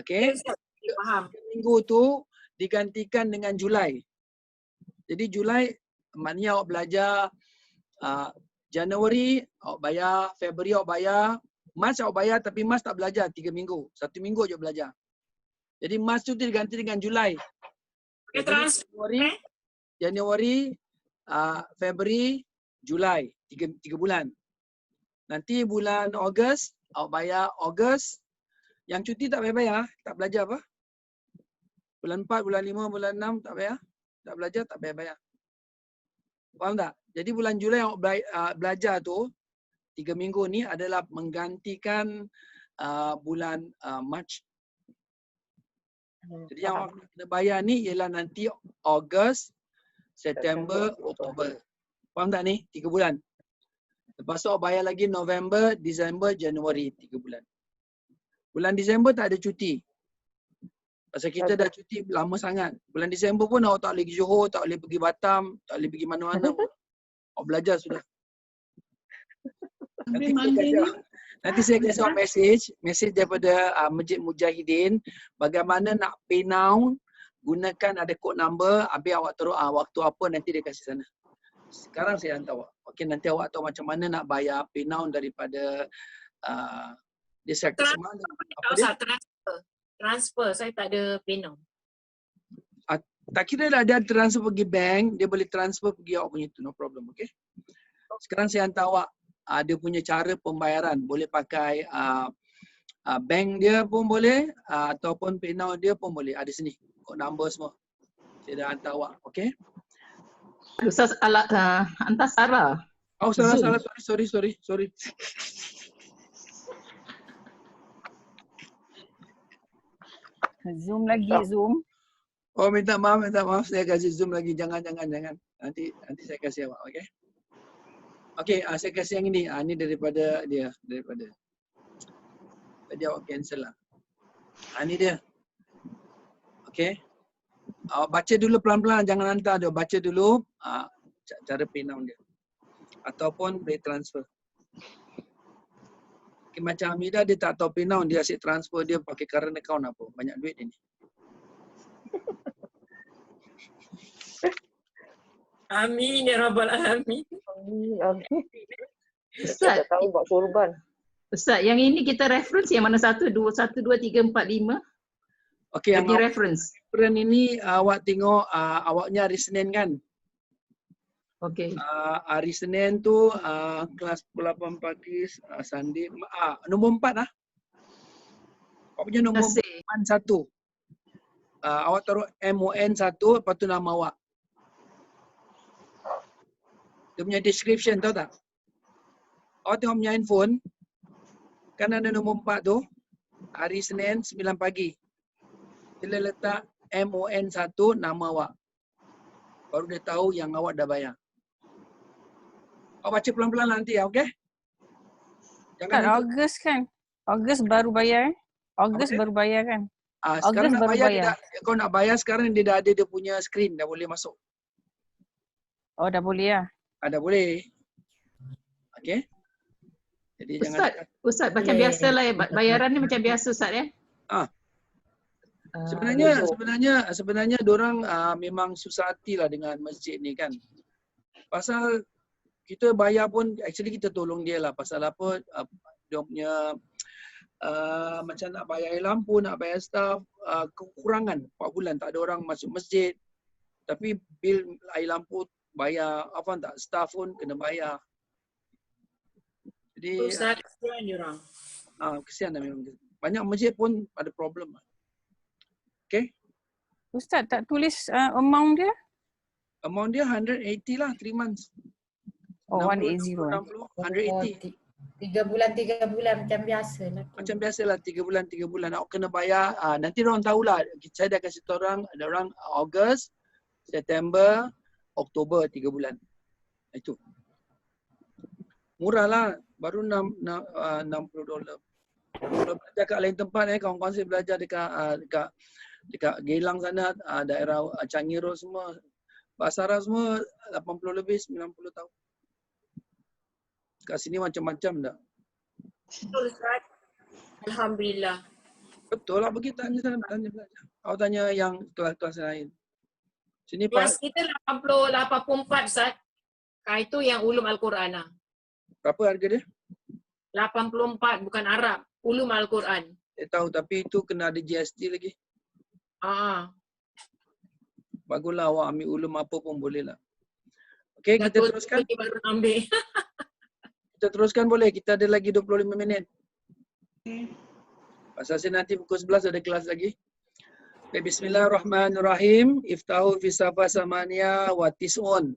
Okey. Faham. 3 minggu tu digantikan dengan Julai. Jadi Julai maknanya awak belajar Januari awak bayar, Februari awak bayar, Mac awak bayar tapi Mac tak belajar 3 minggu. 1 minggu je belajar. Jadi Mac tu diganti dengan Julai. Januari, Februari, Julai, 3 bulan. Nanti bulan Ogos, awak bayar Ogos. Yang cuti tak payah bayar, tak belajar apa. Bulan 4, bulan 5, bulan 6 tak bayar. Tak belajar, tak payah bayar. Faham tak? Jadi bulan Julai awak belajar tu, 3 minggu ni adalah menggantikan bulan Mac. Jadi yang awak kena bayar ni ialah nanti Ogos, September, Oktober. Faham tak ni? 3 bulan. Lepas tu awak bayar lagi November, Disember, Januari, 3 bulan. Bulan Disember tak ada cuti. Pasal kita dah cuti lama sangat. Bulan Disember pun awak tak boleh pergi Johor, tak boleh pergi Batam, tak boleh pergi mana-mana pun. Awak belajar sudah. Nanti saya kasih awak mesej daripada Masjid Mujahidin bagaimana nak pay now gunakan ada code number, habis awak taruh waktu apa nanti dia kasih sana. Sekarang saya hantar awak. Okey, nanti awak tahu macam mana nak bayar PayNow daripada dia sektor semua. Apa dia? Transfer. Saya tak ada PayNow. Tak kira dah ada transfer pergi bank, dia boleh transfer pergi awak punya tu, no problem, okey. Sekarang saya hantar awak dia punya cara pembayaran, boleh pakai bank dia pun boleh ataupun PayNow dia pun boleh. Ada sini code number semua. Saya dah hantar awak, okey. Ustaz hantar Sarah. Oh, salah. Sorry. Zoom lagi, Zoom. Oh, minta maaf. Saya kasih Zoom lagi. Jangan. Nanti saya kasih awak, okey? Okey, saya kasih yang ini. Ini daripada dia. Tadi awak cancel lah. Ini dia. Okey. Awak baca dulu pelan-pelan. Jangan hantar dia. Baca dulu cara PayNow dia. Ataupun boleh transfer. Okay, macam Hamidah dia tak tahu PayNow, dia asyik transfer dia pakai current account apa. Banyak duit dia ni. Amin ya rabbal alamin. Amin. Ustaz tahu buat korban. Ustaz, yang ini kita reference yang mana 1, 2, 3, 4, 5? Okey, yang reference. Reference ini awak tengok awaknya hari Senin kan? Okey. Hari Senin tu kelas pukul 8 pagi, Sunday. Nombor 4 lah. Awak punya nombor 1. Awak taruh MON 1, lepas tu nama awak. Dia punya description, tahu tak? Awak tengok punya handphone, kan ada nombor 4 tu, hari Senin 9 pagi. Bila letak MON 1, nama awak. Baru dia tahu yang awak dah bayar. Awak baca pelan-pelan nanti ya, okey? Kan Ogos kan? Ogos baru bayar. Ogos baru bayar kan? Sekarang nak bayar, kau nak bayar sekarang dia dah ada dia punya screen, dah boleh masuk. Oh, dah boleh lah. Dah boleh. Okey. Jadi Ustaz macam biasalah ya, bayaran ni macam biasa Ustaz ya? Sebenarnya dorang memang susah hati lah dengan masjid ni kan. Pasal kita bayar pun actually kita tolong dia lah. Pasal apa dia punya macam nak bayar air lampu, nak bayar staff, kekurangan 4 bulan tak ada orang masuk masjid. Tapi bil air lampu bayar, apa tak, staff pun kena bayar. Jadi Ustaz, kesian diorang. Kesian dah memang. Banyak masjid pun ada problem. Okay. Ustaz tak tulis amount dia? Amount dia 180 lah, 3 months. Oh, 180. 180. 3 bulan macam biasa lah. Macam biasalah 3 bulan. Awak kena bayar. Nanti orang tahulah. Saya dah kasih tahu orang, ada orang Ogos, September, Oktober 3 bulan. Itu. Murah lah. Baru $60. Kalau belajar kat lain tempat kawan-kawan saya belajar dekat Gelang sana, daerah Changi Road semua. Basara semua 80 lebih, 90 tahun. Kat sini macam-macam dah. Betul Ustaz. Alhamdulillah. Betul lah, pergi tanya belajar. Awak tanya yang kelas-kelas lain. Sini kelas kita 84 Ustaz. Itu yang ulum Al-Quran lah. Berapa harga dia? 84 bukan Arab. Ulum Al-Quran. Saya tahu tapi itu kena ada GST lagi. Baguslah awak ambil ulum apa pun boleh lah. Okey, kita teruskan. Baru ambil. Kita teruskan boleh? Kita ada lagi 25 minit. Pasal saya nanti pukul 11 ada kelas lagi. Okay, bismillahirrahmanirrahim. Iftahu fi safa samania wa tis'un.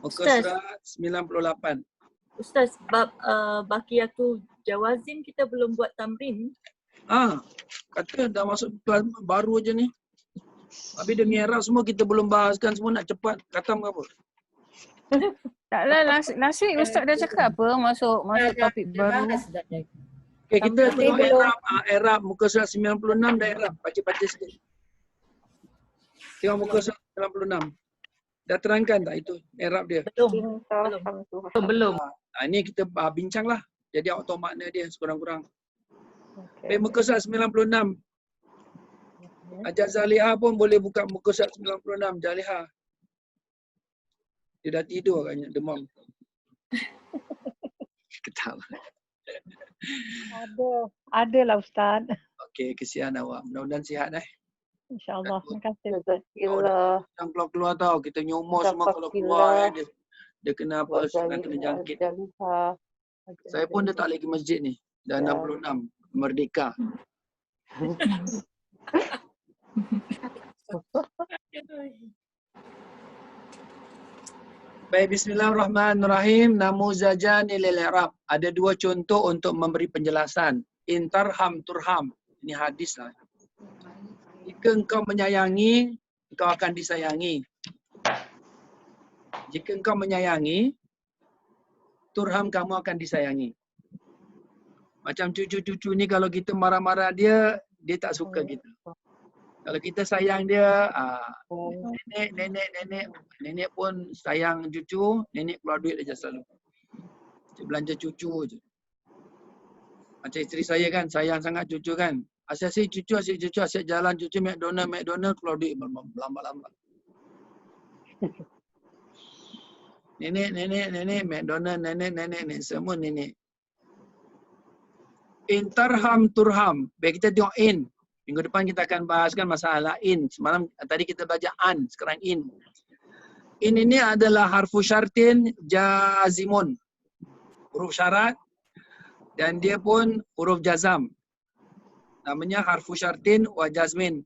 Muka surat 98. Ustaz, bab Baqiyatu Jawazim kita belum buat tamrin. Kata dah masuk kelas baru aja ni. Habis dia mi'raj semua kita belum bahaskan, semua nak cepat. Katam ke apa? Taklah, last week Ustaz dah cakap apa masuk topik baru. Okay, kita tengok Arab muka surat 96 dah Arab. Baca-baca sikit. Tengok muka surat 96. Dah terangkan tak itu Arab dia? Belum. Ini kita bincang lah. Jadi awak tahu makna dia sekurang-kurang. Okay. Muka surat 96. Ajak Zaliha pun boleh buka muka surat 96. Zaliha. Dia dah tidur agaknya, demam. Ketawa. Ada lah Ustaz. Okey, kesian awak. Mudah-mudahan sihat InsyaAllah. Terima kasih. Jazakillah. Jangan keluar-keluar tau. Kita punya umur semua kalau keluar dia kena apa, kena jangkit. Saya pun dah tak lagi masjid ni. Dah 66. Merdeka. Baik, bismillahirrahmanirrahim. Namuzajani lil i'rab. Ada dua contoh untuk memberi penjelasan. Intarham turham. Ini hadis lah. Jika engkau menyayangi, engkau akan disayangi. Jika engkau menyayangi, turham, kamu akan disayangi. Macam cucu-cucu ni kalau kita marah-marah dia tak suka kita. Kalau kita sayang dia, nenek pun sayang cucu, nenek keluar duit aja selalu. Dia belanja cucu je. Macam isteri saya kan, sayang sangat cucu kan. Asyik cucu, asyik jalan cucu McDonald keluar duit lambat-lambat. Nenek, McDonald, nenek, semua nenek. Intarham turham. Baik, kita tengok in. Minggu depan kita akan bahaskan masalah in. Semalam tadi kita baca an, sekarang in. In ini adalah harfu syartin jazimun. Huruf syarat dan dia pun huruf jazam. Namanya harfu syartin wa jazmin.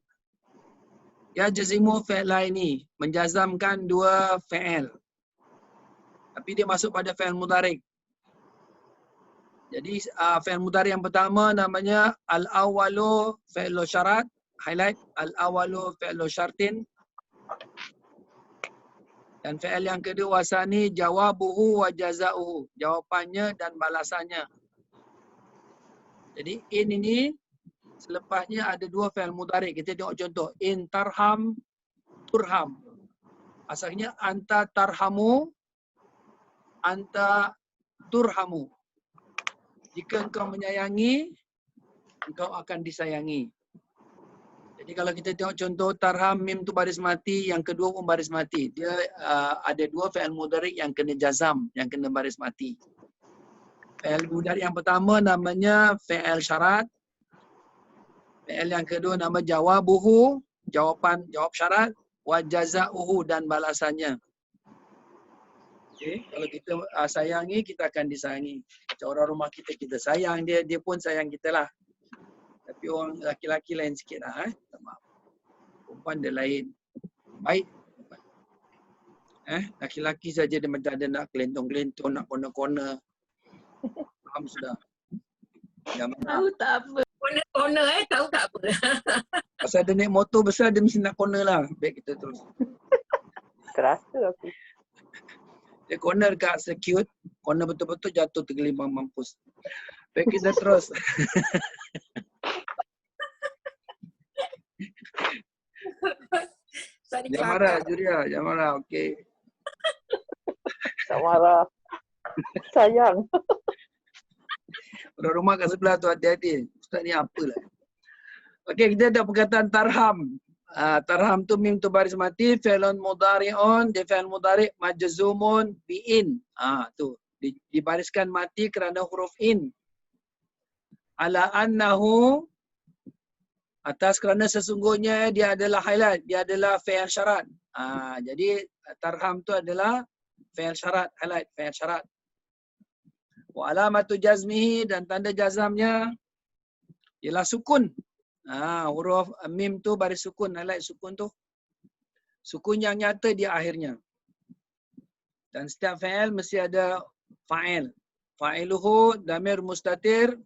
Ya jazimu fi'laini, menjazamkan dua fi'il. Tapi dia masuk pada fi'il mudhari'. Jadi fi'il mudhari' yang pertama namanya al-awwalu fi'lu syarat, highlight al-awwalu fi'lu syartin. Dan fi'il yang kedua wasani jawabuhu wa jazauhu, jawapannya dan balasannya. Jadi in ini selepasnya ada dua fi'il mudhari'. Kita tengok contoh in tarham turham. Asalnya anta tarhamu, anta turhamu. Jika engkau menyayangi, engkau akan disayangi. Jadi kalau kita tengok contoh tarham, mim tu baris mati, yang kedua pun baris mati. Dia ada dua fi'il mudhari' yang kena jazam, yang kena baris mati. Fi'il mudhari' yang pertama namanya fi'il syarat. Fi'il yang kedua nama jawabuhu, jawab syarat, wa jazauhu, dan balasannya. Okay. Kalau kita sayangi, kita akan disayangi. Macam orang rumah kita sayang dia, dia pun sayang kita lah. Tapi orang laki-laki lain sikit lah. Maaf. Perempuan dia lain. Baik. Laki-laki saja dia macam ada nak kelentong-kelentong, nak corner-corner. Faham sudah? Tahu tak apa. Corner tahu tak apa. Pasal dia naik motor besar, dia mesti nak corner lah. Baik, kita terus. Terasa aku. Dia corner dekat circuit, corner betul-betul jatuh tergelimbang mampus. Baik, kita terus. Jangan marah, Julia. Jangan marah, okey. Tak marah. Sayang. Orang rumah kat sebelah tu hati-hati. Ustaz ni apalah. Okey, kita ada perkataan tarham. Tarham tu mim tu baris mati, fi'lun mudhari'un, dia fi'il mudhari' majzumun bi'in. Tu dibariskan mati kerana huruf in. Ala annahu, atas kerana sesungguhnya dia adalah highlight, dia adalah fi'il syarat. Jadi tarham tu adalah fi'il syarat, highlight fi'il syarat. Wa alamatu jazmihi, dan tanda jazamnya ialah sukun. Huruf mim tu baris sukun, highlight sukun tu. Sukun yang nyata di akhirnya. Dan setiap fa'il mesti ada fa'il. Fa'iluhu damir mustatir,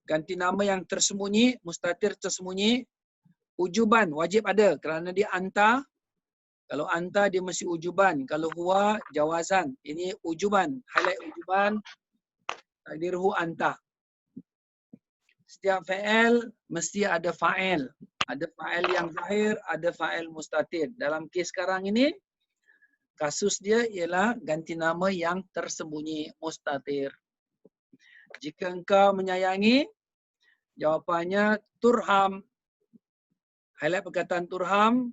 ganti nama yang tersembunyi, mustatir tersembunyi. Ujuban wajib ada kerana dia anta. Kalau anta dia mesti ujuban. Kalau huwa jawazan. Ini ujuban, highlight ujuban. Takdirhu anta. Setiap fa'il mesti ada fa'il. Ada fa'il yang zahir, ada fa'il mustatir. Dalam kes sekarang ini, kasus dia ialah ganti nama yang tersembunyi, mustatir. Jika engkau menyayangi, jawapannya turham. Highlight perkataan turham.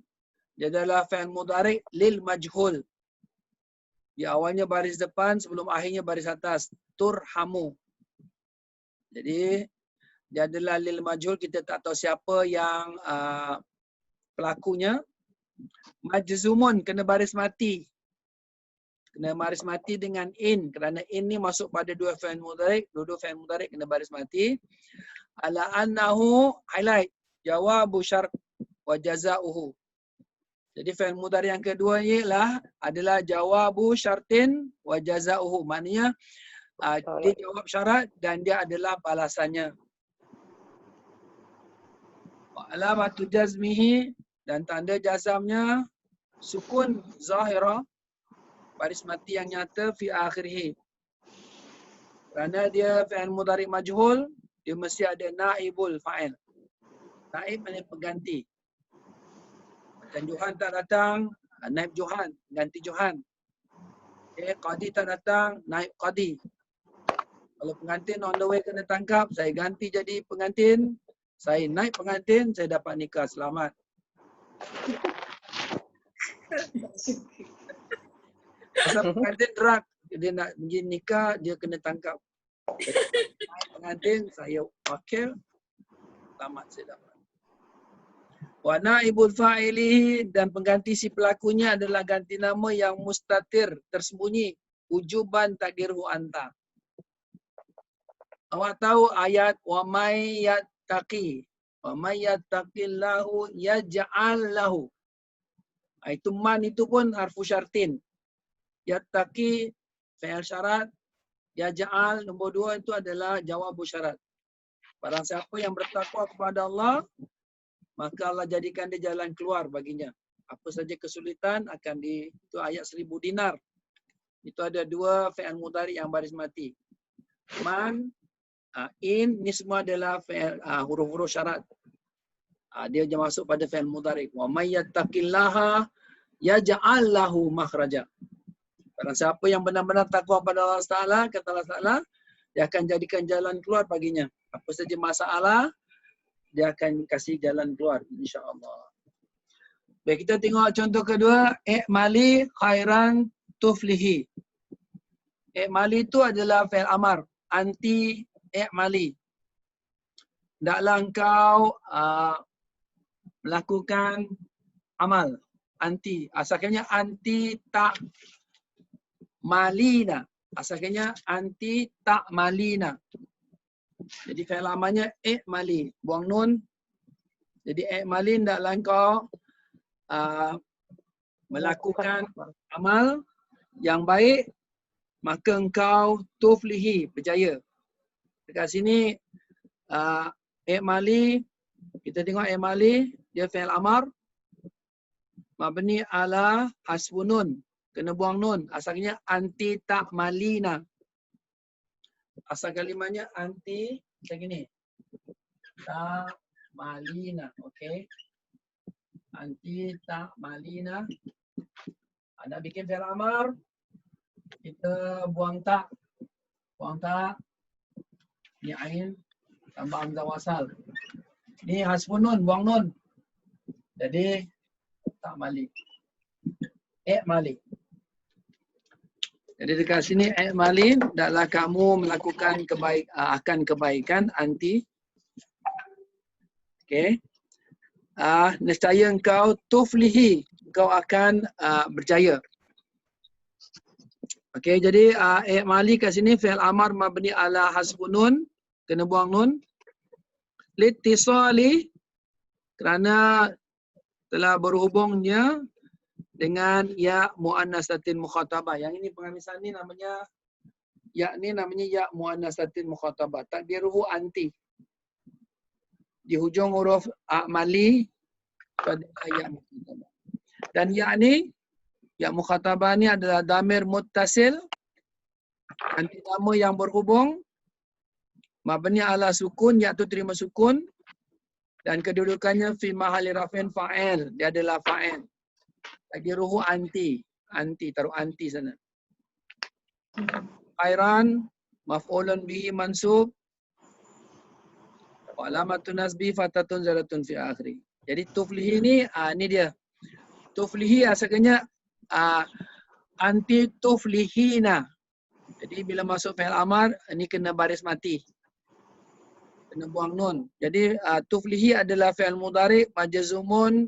Dia adalah fi'il mudhari' lil majhul. Di awalnya baris depan, sebelum akhirnya baris atas. Turhamu. Jadi, dia adalah lil majhul. Kita tak tahu siapa yang pelakunya. Majzumun, kena baris mati. Kena baris mati dengan in. Kerana in ni masuk pada dua fi'il mudhari'. Dua-dua fi'il mudhari' kena baris mati. Ala annahu, highlight. Jawabu syart wa jaza'uhu. Jadi fi'il mudhari' yang kedua ialah adalah jawabu syartin wa jaza'uhu. Maknanya dia jawab syarat dan dia adalah balasannya. Wa alamatu jazmihi, dan tanda jazamnya sukun zahira, baris mati yang nyata fi akhirih. Kerana dia fi'il mudhari' majhul, dia mesti ada naibul fa'il. Naib maknanya pengganti. Dan Johan tak datang, naib Johan, ganti Johan. Qadi tak datang, naib Qadi. Kalau pengantin on the way kena tangkap, saya ganti jadi pengantin, saya naib pengantin, saya dapat nikah, selamat. Pasal pengantin drug, dia nak pergi nikah, dia kena tangkap. Naib pengantin, saya wakil, selamat saya dapat. Wa naibul fa'ili, dan pengganti si pelakunya adalah ganti nama yang mustatir, tersembunyi. Ujuban takdirhu anta. Awak tahu ayat wa may yattaqi. Wa may yattaqillahu yaj'al lahu. Itu man itu pun harfu syartin. Yattaqi fi'il syarat. Yaj'al nombor 2 itu adalah jawabu syarat. Barang siapa yang bertakwa kepada Allah, maka Allah jadikan dia jalan keluar baginya. Apa saja kesulitan akan itu ayat 1000 dinar. Itu ada dua fi'il mudhari' yang baris mati. Man, in, ni semua adalah huruf-huruf syarat. Dia masuk pada fi'il mudhari'. Wa may yattaqillaha yaj'al lahu makhraja. Barang siapa yang benar-benar takwa pada Allah Taala, kata Allah Taala, dia akan jadikan jalan keluar baginya. Apa saja masalah, dia akan kasih jalan keluar, insya-Allah. Baik, kita tengok contoh kedua, i'mali khairan tuflihi. I'mali itu adalah fi'il amar, anti i'mali. Hendaklah engkau melakukan amal, anti. Asalnya anti tak malina. Asalnya anti tak malina. Jadi fi'il amalnya i'mali, buang nun. Jadi i'mali hendaklah engkau melakukan amal yang baik, maka engkau tuflihi, berjaya. Dekat sini i'mali, kita tengok i'mali, dia fi'il amar mabni ala hasbun nun, kena buang nun. Asalnya anti tak malina. Asal kalimahnya anti macam gini. Tak malina. Okey. Anti tak malina. Anda bikin fi'il amar. Kita buang tak. Buang tak. Ni ain tambah hamzah wasal. Ni hasbun nun, buang nun. Jadi tak mali. Mali. Jadi dekat sini i'mali, hendaklah kamu melakukan akan kebaikan anti. Okey. Nescaya engkau tuflihi, engkau akan berjaya. Okey, jadi i'mali kat sini fi'il amar mabni ala hasbun nun, kena buang nun. Litisali, kerana telah berhubungnya dengan ya muannasatin mukhatabah. Yang ini pengamisan ni namanya ya muannasatin mukhatabah. Takdiruhu anti. Di hujung huruf a'mali pada ya mukhatabah. Dan ya ni, ya mukhatabah ni adalah damir muttasil, anti nama yang berhubung, mabni ala sukun, ya tu terima sukun, dan kedudukannya fi mahali rafin fa'il. Dia adalah fa'il. Takdiruhu anti. Anti, taruh anti sana. Khairan, maf'ulun bihi mansub. Wa alamatun nasbi fatatun zaratun fi akhiri. Jadi tuflihi ni ni dia. Tuflihi asalnya anti tuflihina. Jadi bila masuk fi'il amar ni kena baris mati. Kena buang nun. Jadi tuflihi adalah fi'il mudhari majzumun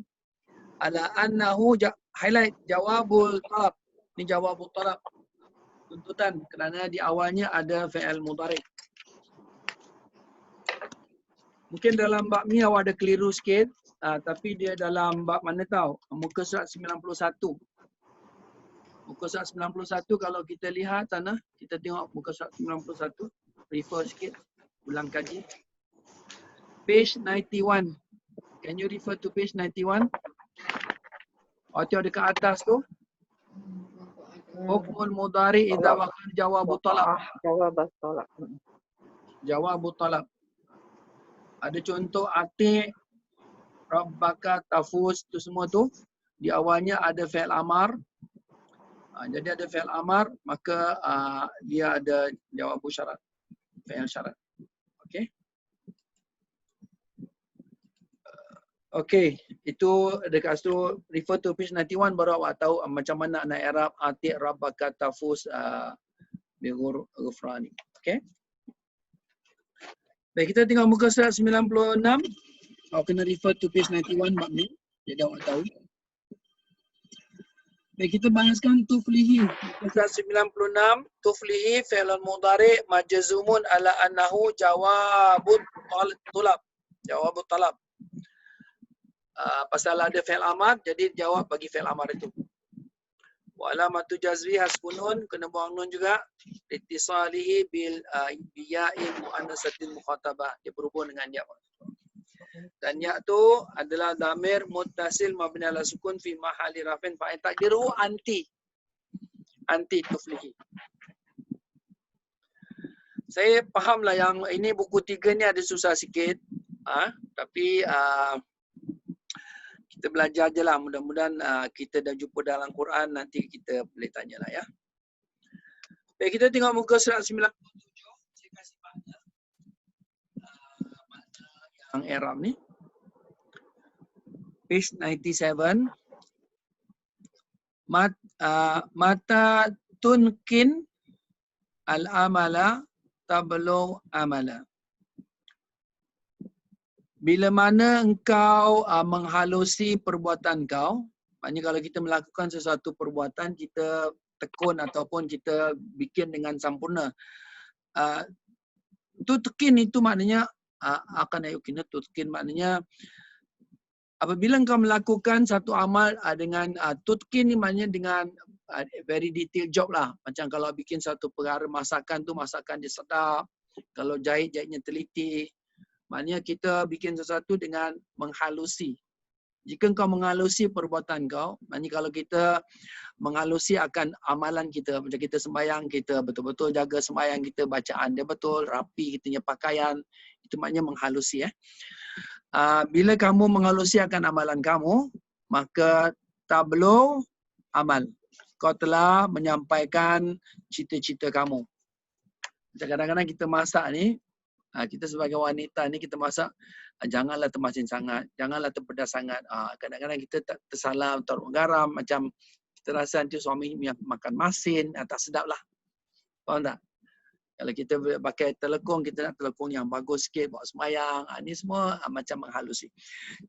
ala annahu highlight jawabul talab. Ni jawabul talab. Tuntutan kerana di awalnya ada fi'il mudhari. Mungkin dalam bab ni awak ada keliru sikit, tapi dia dalam bab mana tahu? Muka surat 91. Muka surat 91 kalau kita lihat sana, kita tengok muka surat 91, refer sikit, ulang kaji. Page 91. Can you refer to page 91? Tengok dekat atas tu. Hukmul mudhari idza waqa'a jawabut talab. Jawabut talab. Jawabut talab. Ada contoh atik, rabbaka, tafuz, tu semua tu di awalnya ada fi'il amar. Jadi ada fi'il amar, maka dia ada jawab syarat, fi'il syarat. Okey. Okey, itu dekat situ refer to page 91 baru awak tahu macam mana nak i'rab atik, rabbaka, tafuz bi ghufrani. Okey. Baik, kita tengok muka surat 96. Awak kena refer to page 91 bab ni. Jadi awak tahu. Baik, kita bahaskan tuflihi. Muka surat 96. Tuflihi fi'lun mudhari majzumun ala annahu jawabut talab. Jawabut talab. Pasal ada fi'il amar, jadi jawab bagi fi'il amar itu. Wa alamatu jazwi hasbunun, kena buang nun juga. Ittisalihi bil ya'il muannasatil mukhatabah. Dia berhubung dengan ya. Dan ya tu adalah dhamir muttasil mabni ala sukun fi mahali rafin fa'il taqdiru anti. Anti tuflihi. Saya fahamlah yang ini buku 3 ni ada susah sikit. Tapi kita belajar je lah. Mudah-mudahan kita dah jumpa dalam Quran. Nanti kita boleh tanyalah ya. Baik, kita tengok muka surat 97. Saya kasih makna yang i'rab ni. Page 97. Mata tunkin al-amala tablu amala. Bila mana engkau menghalusi perbuatan kau, maknanya kalau kita melakukan sesuatu perbuatan, kita tekun ataupun kita bikin dengan sempurna. Tutkin itu maknanya akan ayukin. Tutkin maknanya apabila engkau melakukan satu amal dengan tutkin ni maknanya dengan very detailed job lah. Macam kalau bikin satu perkara masakan tu, masakan dia sedap. Kalau jahit-jahitnya teliti. Maknanya kita bikin sesuatu dengan menghalusi. Jika engkau menghalusi perbuatan kau, maknanya kalau kita menghalusi akan amalan kita, macam kita sembahyang, kita betul-betul jaga sembahyang kita, bacaan dia betul, rapi kita punya pakaian, itu maknanya menghalusi. Bila kamu menghalusi akan amalan kamu, maka tablo amal. Kau telah menyampaikan cita-cita kamu. Macam kadang-kadang kita masak ni, kita sebagai wanita ni kita masak, janganlah termasin sangat, janganlah terpedas sangat. Kadang-kadang kita tersalah taruh garam, macam kita rasa nanti suami makan masin, tak sedap lah. Faham tak? Kalau kita pakai telekung, kita nak telekung yang bagus sikit, buat sembahyang. Ini semua macam menghalusi.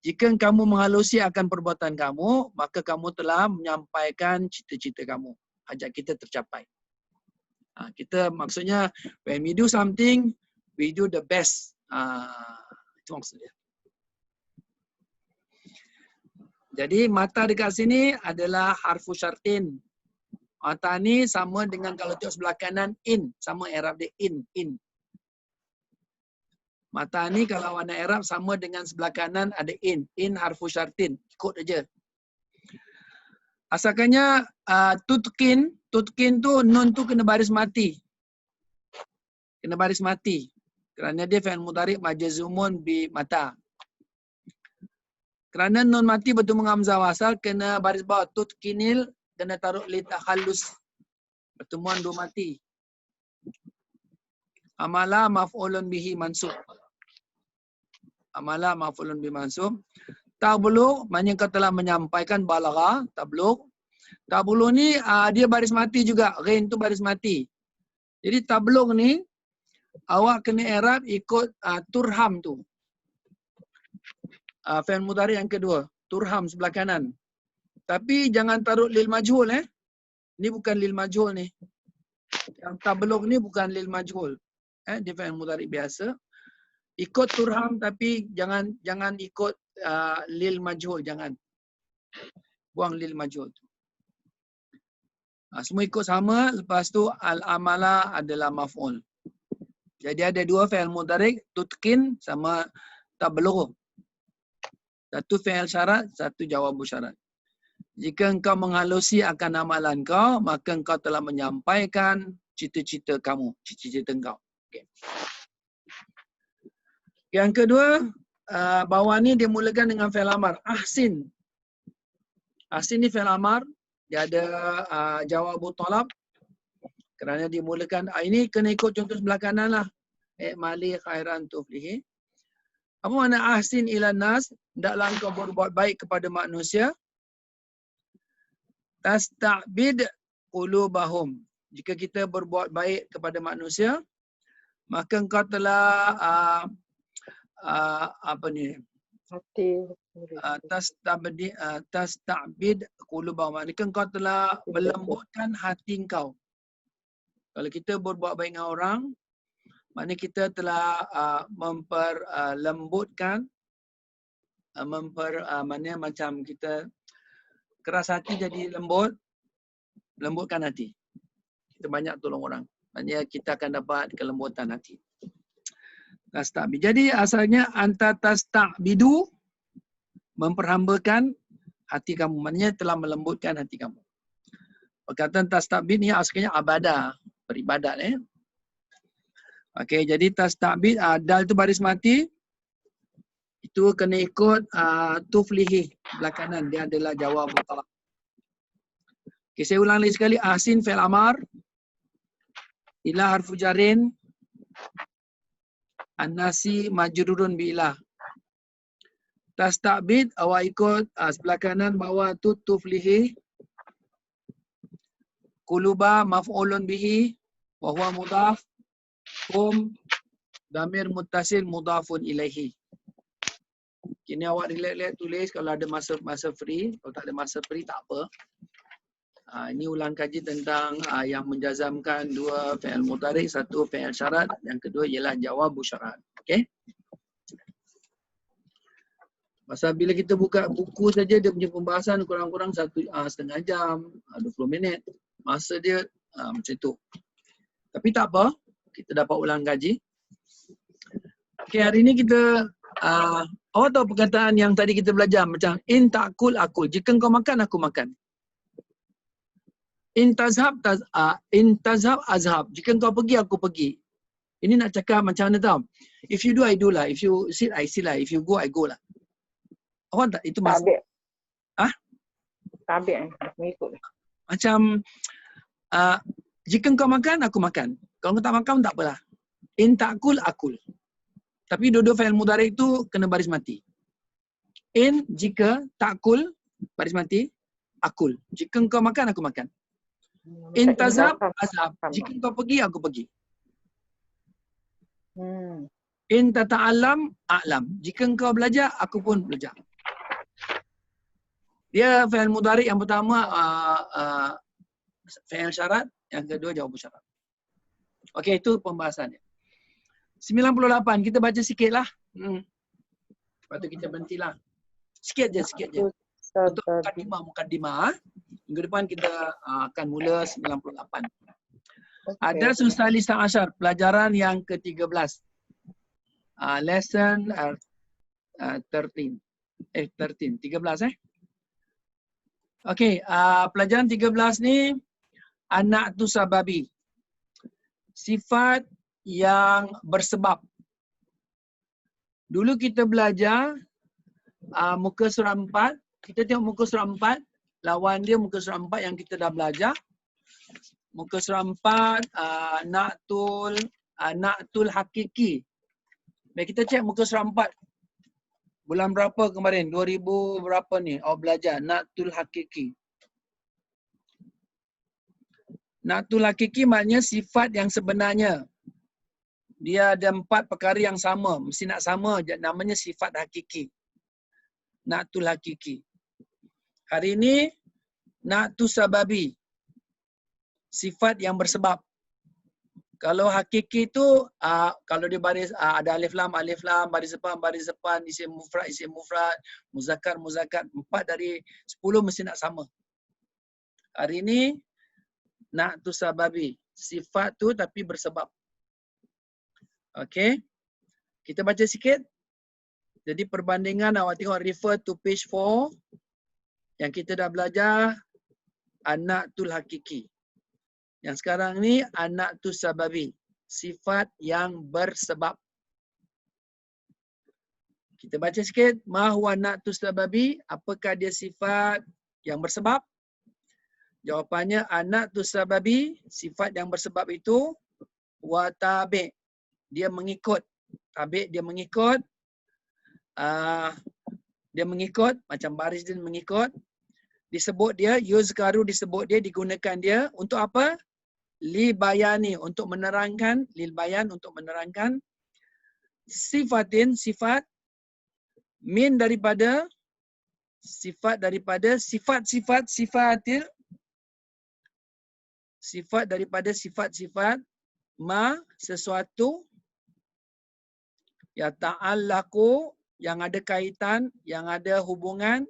Jika kamu menghalusi akan perbuatan kamu, maka kamu telah menyampaikan cita-cita kamu. Hajat kita tercapai. Kita maksudnya, when we do something, we do the best. Itu maksudnya. Jadi mata dekat sini adalah harfu syartin. Mata ni sama dengan kalau tengok sebelah kanan in, sama i'rab dia in. Mata ni kalau warna i'rab sama dengan sebelah kanan ada in harfu syartin. Ikut aja. Asalkannya tutkin tu nun tu kena baris mati. Kena baris mati. Kerana dia fi'il mudhari majzumun bi mata. Kerana nun mati bertemu dengan hamzah wasal, kena baris bawah tutkinil, kena taruh li takhallus. Pertemuan dua mati. Amala maf'ulun bihi mansub. Amala maf'ulun bihi mansub. Tablugh maknanya kau telah menyampaikan balagha, tablugh. Tablugh ni dia baris mati juga. Ghain tu baris mati. Jadi tablugh ni awak kena i'rab ikut turham tu. Fi'il mudhari yang kedua, turham sebelah kanan. Tapi jangan taruh lil majhul Ni bukan lil majhul ni. Yang tablugh ni bukan lil majhul. Dia fi'il mudhari biasa. Ikut turham tapi jangan ikut lil majhul, jangan. Buang lil majhul tu. Semua ikut sama, lepas tu al-amala adalah maf'ul. Jadi ada dua fi'il mudhari, tutqin sama tablugh. Satu fi'il syarat, satu jawab syarat. Jika engkau menghalusi akan amalan kau, maka engkau telah menyampaikan cita-cita kamu, cita-cita engkau. Okay. Yang kedua, bawah ni dia mulakan dengan fi'il amar. Ahsin. Ahsin ni fi'il amar. Dia ada jawab talab. Kerana dimulakan, ini kena ikut contoh sebelah kanan lah. Mali khairan tuflihi. Apa makna ahsin ila nas? Hendaklah engkau berbuat baik kepada manusia. Tasta'bid qulubahum. Jika kita berbuat baik kepada manusia, maka engkau telah tasta'bid qulubahum. Maksudnya engkau telah melembutkan hati engkau. Kalau kita berbuat baik dengan orang, maknanya kita telah memperlembutkan, maknanya macam kita keras hati jadi lembut, lembutkan hati. Kita banyak tolong orang. Maknanya kita akan dapat kelembutan hati. Tasta'bid. Jadi asalnya anta tasta'bidu, memperhambakan hati kamu. Maknanya telah melembutkan hati kamu. Perkataan tasta'bid ni asalnya abadah, beribadat. Okey, jadi tasta'bid, dal tu baris mati. Itu kena ikut tuflihi belah kanan. Dia adalah jawab talab. Okay, saya ulang lagi sekali. Ahsin fi'il amar. Ila harfu jarin. An-nasi majrurun bi ilah. Tasta'bid, awak ikut sebelah kanan bawah tu tuflihi. Quluba maf'ulun bihi. Wa huwa mudhaf. Damir muttasil mudhafun ilaihi. Kini awak relax tulis kalau ada masa free. Kalau tak ada masa free, tak apa. Ini ulang kaji tentang yang menjazamkan dua fi'il mudhari, satu fi'il syarat, yang kedua ialah jawab syarat. Okey? Pasal bila kita buka buku saja, dia punya pembahasan kurang-kurang setengah jam, 20 minit. Masa dia macam tu. Tapi tak apa, kita dapat ulang kaji. Okey, hari ni kita awak tahu perkataan yang tadi kita belajar macam in ta'kul akul. Jika kau makan, aku makan. In tazhab azhab. Jika kau pergi, aku pergi. Ini nak cakap macam mana tahu? If you do, I do lah. If you sit, I sit lah. If you go, I go lah. Awak tak? Itu maksud. Tabiat. Mengikut. Macam jika kau makan, aku makan. Kalau kau tak makan, tak apalah. In ta'kul akul. Tapi dua-dua fi'il mudhari itu kena baris mati. In, jika, ta'kul, baris mati, akul. Jika engkau makan, aku makan. In tazhab, azhab. Jika engkau pergi, aku pergi. In tata'alam, a'lam. Jika engkau belajar, aku pun belajar. Dia fi'il mudhari yang pertama fi'il syarat, yang kedua jawab syarat. Okey, itu pembahasannya. 98, kita baca sikit lah. Lepas tu kita berhentilah. Sikit je. Untuk mukadimah. Minggu depan kita akan mula 98. Ada Salisa Asyar, pelajaran yang ke-13. Lesson 13. 13. Okey, pelajaran 13 ni anak tu sababi. Sifat yang bersebab. Dulu kita belajar muka surah 4. Kita tengok muka surah 4. Lawan dia muka surah 4 yang kita dah belajar. Muka surah 4, na'tul hakiki. Baik, kita cek muka surah 4. Bulan berapa kemarin? 2000 berapa ni? Awak belajar Na'tul Hakiki. Na'tul Hakiki maknanya sifat yang sebenarnya. Dia ada 4 perkara yang sama. Mesti nak sama. Namanya sifat hakiki. Na'tul Hakiki. Hari ini, Na'tul Sababi. Sifat yang bersebab. Kalau hakiki tu, kalau dia baris, ada alif lam, baris depan, isim mufrad, muzakkar, 4 dari 10 mesti nak sama. Hari ini, Na'tul Sababi. Sifat tu tapi bersebab. Okey. Kita baca sikit. Jadi perbandingan awak tengok refer to page 4 yang kita dah belajar An-Na'tul Hakiki. Yang sekarang ni An-Na'tul Sababi. Sifat yang bersebab. Kita baca sikit. Ma huwa Na'tul Sababi? Apakah dia sifat yang bersebab? Jawapannya An-Na'tul Sababi. Sifat yang bersebab itu wa tabi'. Dia mengikut. Tabi' dia mengikut. Dia mengikut. Macam baris dia mengikut. Disebut dia. Yuzkaru disebut dia. Digunakan dia. Untuk apa? Li bayani. Untuk menerangkan. Lil bayan. Untuk menerangkan. Sifatin. Sifat. Min daripada. Sifat daripada. Sifat-sifat. Sifatil. Sifat daripada sifat-sifat. Ma. Sesuatu. Ya ta'allaku, yang ada kaitan, yang ada hubungan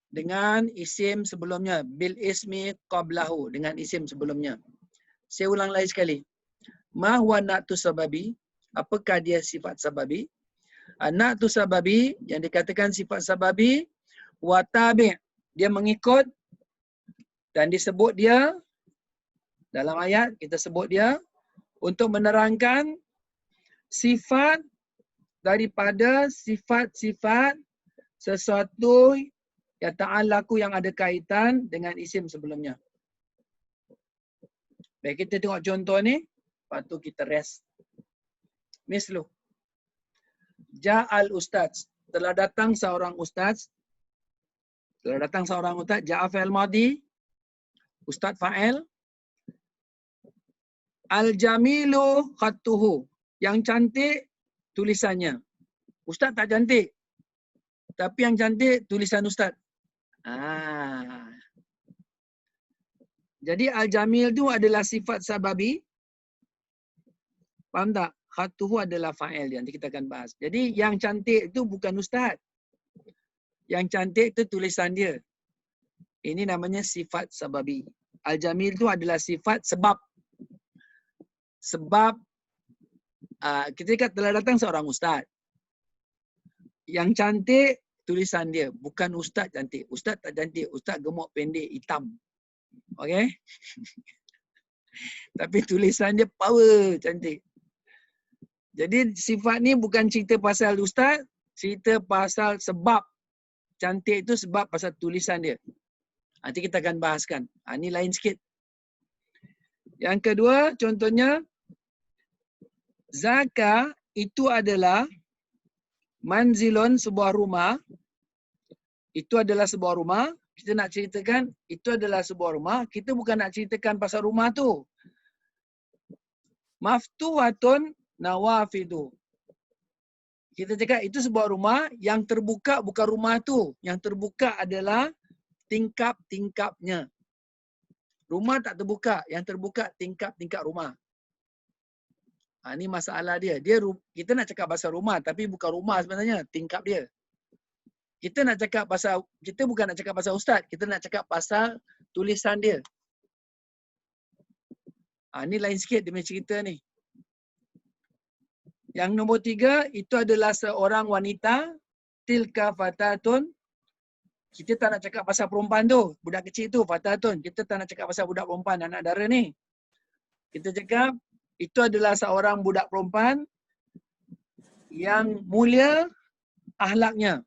dengan isim sebelumnya. Bil ismi qablahu, dengan isim sebelumnya. Saya ulang lagi sekali. Ma huwa Na'tul Sababi? Apakah dia sifat sababi? Na'tul Sababi, yang dikatakan sifat sababi, wa tabi', dia mengikut dan disebut dia dalam ayat kita sebut dia untuk menerangkan sifat daripada sifat-sifat sesuatu yang ta'allaku yang ada kaitan dengan isim sebelumnya. Baik, kita tengok contoh ni. Lepas tu kita rest. Mislu. Ja'al ustaz. Telah datang seorang ustaz. Telah datang seorang ustaz. Ja'a fi'il madi. Ustaz fa'il. Al-jamilu khattuhu. Yang cantik tulisannya. Ustaz tak cantik. Tapi yang cantik tulisan ustaz. Jadi al-jamil tu adalah sifat sababi. Faham tak? Khattuhu adalah fa'il dia. Nanti kita akan bahas. Jadi yang cantik tu bukan ustaz. Yang cantik tu tulisan dia. Ini namanya sifat sababi. Al-jamil tu adalah sifat sebab. Sebab kita kata telah datang seorang ustaz. Yang cantik tulisan dia. Bukan ustaz cantik. Ustaz tak cantik. Ustaz gemuk, pendek, hitam. Okey? Tapi tulisan dia power, cantik. Jadi sifat ni bukan cerita pasal ustaz. Cerita pasal sebab. Cantik itu sebab pasal tulisan dia. Nanti kita akan bahaskan. Ini lain sikit. Yang kedua, contohnya. Zaka itu adalah manzilon, sebuah rumah. Itu adalah sebuah rumah. Kita nak ceritakan itu adalah sebuah rumah. Kita bukan nak ceritakan pasal rumah tu. Maftuhatun nawafidu. Kita cakap itu sebuah rumah yang terbuka bukan rumah tu. Yang terbuka adalah tingkap-tingkapnya. Rumah tak terbuka. Yang terbuka tingkap-tingkap rumah. Ini masalah dia. Kita nak cakap pasal rumah tapi bukan rumah sebenarnya, tingkap dia. Kita bukan nak cakap pasal ustaz, kita nak cakap pasal tulisan dia. Ini lain sikit dia punya cerita ni. Yang nombor 3, itu adalah seorang wanita, tilka fatatun. Kita tak nak cakap pasal perempuan tu, budak kecil tu, fatatun. Kita tak nak cakap pasal budak perempuan, anak dara ni. Kita cakap itu adalah seorang budak perempuan yang mulia akhlaknya.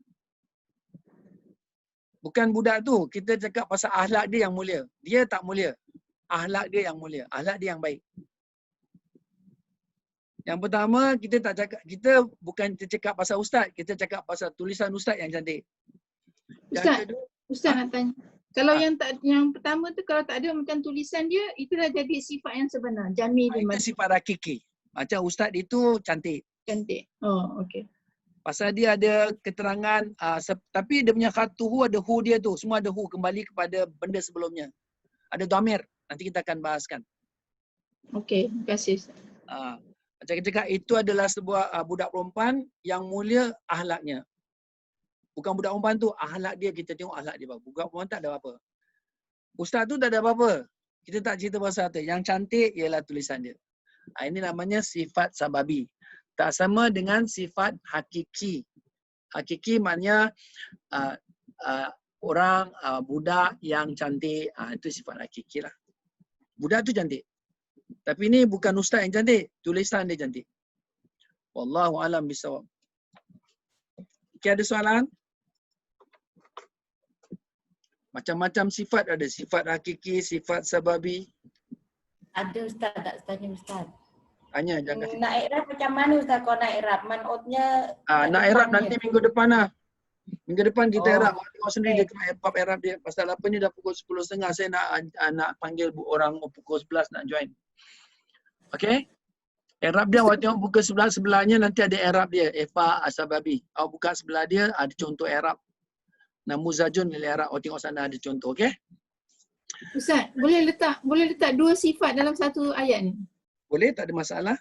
Bukan budak tu, kita cakap pasal akhlak dia yang mulia. Dia tak mulia. Akhlak dia yang mulia. Akhlak dia yang baik. Yang pertama, kita bukan cakap pasal ustaz, kita cakap pasal tulisan ustaz yang cantik. Ustaz nak tanya. Kalau yang pertama tu kalau tak ada macam tulisan dia, itulah jadi sifat yang sebenar. Jamil Itu sifat hakiki. Macam ustaz itu cantik. Cantik. Oh, okey. Pasal dia ada keterangan, tapi dia punya khatuhu ada hu dia tu. Semua ada hu kembali kepada benda sebelumnya. Ada dhamir. Nanti kita akan bahaskan. Okey, terima kasih. Macam kita cakap, itu adalah sebuah budak perempuan yang mulia ahlaknya. Bukan budak perempuan tu, ahlak dia, kita tengok ahlak dia. Budak perempuan tak ada apa-apa. Ustaz tu tak ada apa-apa. Kita tak cerita pasal tu. Yang cantik ialah tulisan dia. Ini namanya sifat sababi. Tak sama dengan sifat hakiki. Hakiki maknanya orang, budak yang cantik. Itu sifat hakiki lah. Budak tu cantik. Tapi ini bukan ustaz yang cantik. Tulisan dia cantik. Wallahu alam bisawab. Okay, ada soalan? Macam-macam sifat ada. Sifat hakiki, sifat sababi. Ada ustaz, tak tanya ustaz. Tanya, jangan. Nak i'rab macam mana ustaz kalau nak i'rab? Man'utnya nak i'rab nanti minggu depan lah. Minggu depan kita i'rab. Tengok sendiri dia kena i'rab dia. Pasal apa ni dah pukul 10.30 saya nak panggil orang pukul 11 nak join. Okay? I'rab dia awak tengok buka sebelahnya nanti ada i'rab dia. Ifa asababi. Awak buka sebelah dia ada contoh i'rab. Namuzajun lil i'rab. Awak tengok sana ada contoh. Okay? Ustaz, boleh letak dua sifat dalam satu ayat ni? Boleh, tak ada masalah.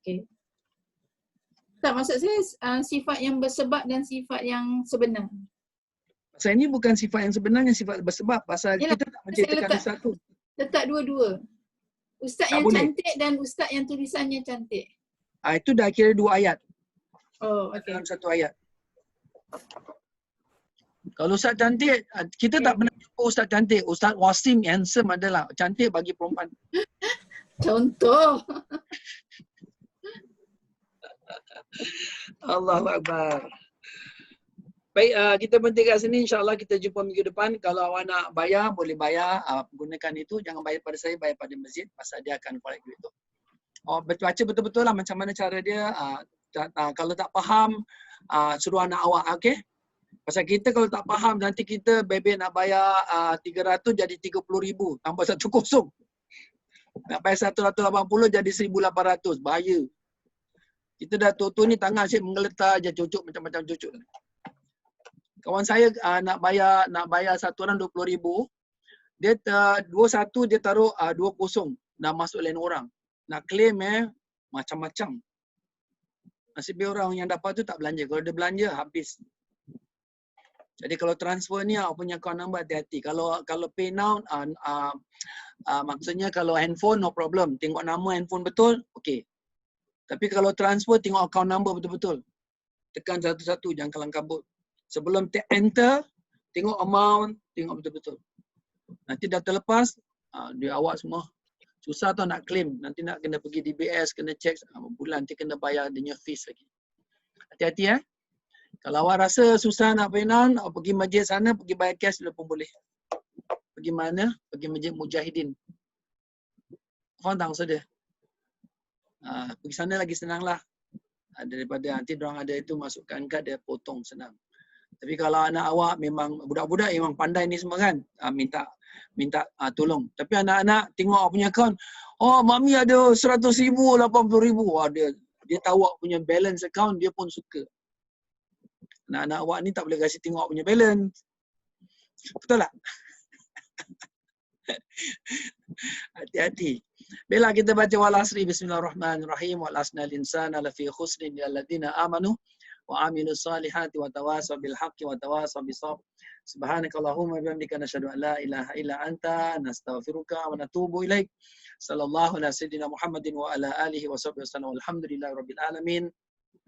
Okay. Tak, maksud saya sifat yang bersebab dan sifat yang sebenar. Pasal ini bukan sifat yang sebenarnya, sifat bersebab. Pasal yalah, kita tak menceritakan satu. Letak dua-dua. Ustaz Tak yang boleh. cantik dan ustaz yang tulisannya cantik. Itu dah kira 2 ayat. Oh, okey. Dalam 1 ayat. Kalau ustaz cantik, kita tak pernah jumpa ustaz cantik. Ustaz Wasim handsome adalah cantik bagi perempuan. Contoh. Allahu Akbar. Baik, kita berhenti kat sini. InsyaAllah kita jumpa minggu depan. Kalau awak nak bayar, boleh bayar. Gunakan itu. Jangan bayar pada saya, bayar pada masjid. Pasal dia akan collect duit tu. Baca betul-betul lah macam mana cara dia. Kalau tak faham, suruh anak awak. Okay? Pasal kita kalau tak faham, nanti kita bebek nak bayar 300 jadi 30,000. Tambah 1 kosong. Nak bayar 180 jadi 1,800. Bahaya. Kita dah tua-tua ni tangan asyik menggeletar je cucuk macam-macam cucuk. Kawan saya nak bayar satu orang 20,000. Dia 21 dia taruh 20 nak masuk lain orang. Nak claim macam-macam. Nasib dia orang yang dapat tu tak belanja. Kalau dia belanja habis. Jadi kalau transfer ni awak punya account number hati-hati. Kalau pay now maksudnya kalau handphone no problem. Tengok nama handphone betul, okey. Tapi kalau transfer tengok account number betul-betul. Tekan satu-satu jangan kalang kabut. Sebelum enter, tengok amount, tengok betul-betul. Nanti dah terlepas, dia awak semua susah tau nak claim. Nanti nak kena pergi DBS, kena check bulan, nanti kena bayar dia punya fees lagi. Hati-hati Kalau awak rasa susah nak paynown, awak pergi masjid sana, pergi bayar cash dulu pun boleh. Pergi mana? Pergi masjid Mujahidin. Faham tak maksud dia? Pergi sana lagi senang lah. Daripada nanti diorang ada itu masukkan kad dia potong senang. Tapi kalau anak awak memang budak-budak memang pandai ni semua kan, minta tolong. Tapi anak-anak tengok awak punya account, oh mami ada 100,000, 80,000. Dia tahu awak punya balance account, dia pun suka. Anak-anak awak ni tak boleh kasih tengok awak punya balance. Betul tak? Hati-hati. Bila kita baca wal asri bismillahirrahmanirrahim wal asnal insana lafi khusrin alladziina amanu wa amilus solihati wa tawasaw bil haqqi wa tawasaw bis sabr. Subhanakallahumma wa bihamdika nasyhadu an la ilaha illa anta nastaghfiruka wa natubu ilaik. Sallallahu ala sayyidina Muhammadin wa ala alihi wa sahbihi wasallam. Alhamdulillahirabbil alamin.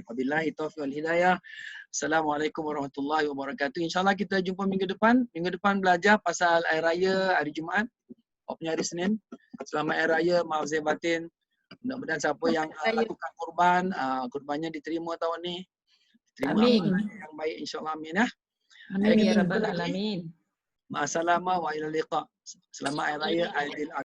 Wabillahi taufiq wal hidayah. Assalamualaikum warahmatullahi wabarakatuh. InsyaAllah kita jumpa minggu depan. Minggu depan belajar pasal Hari Raya hari Jumaat. Punya hari Senin. Selamat Hari Raya, maaf zahir batin. Mudah-mudahan siapa yang lakukan kurban, kurbannya diterima tahun ni. Terima yang baik insyaAllah. Amin ya. Amin ya rabbal alamin. Ma'asalamah wa ila liqa. Selamat Hari Raya Aidil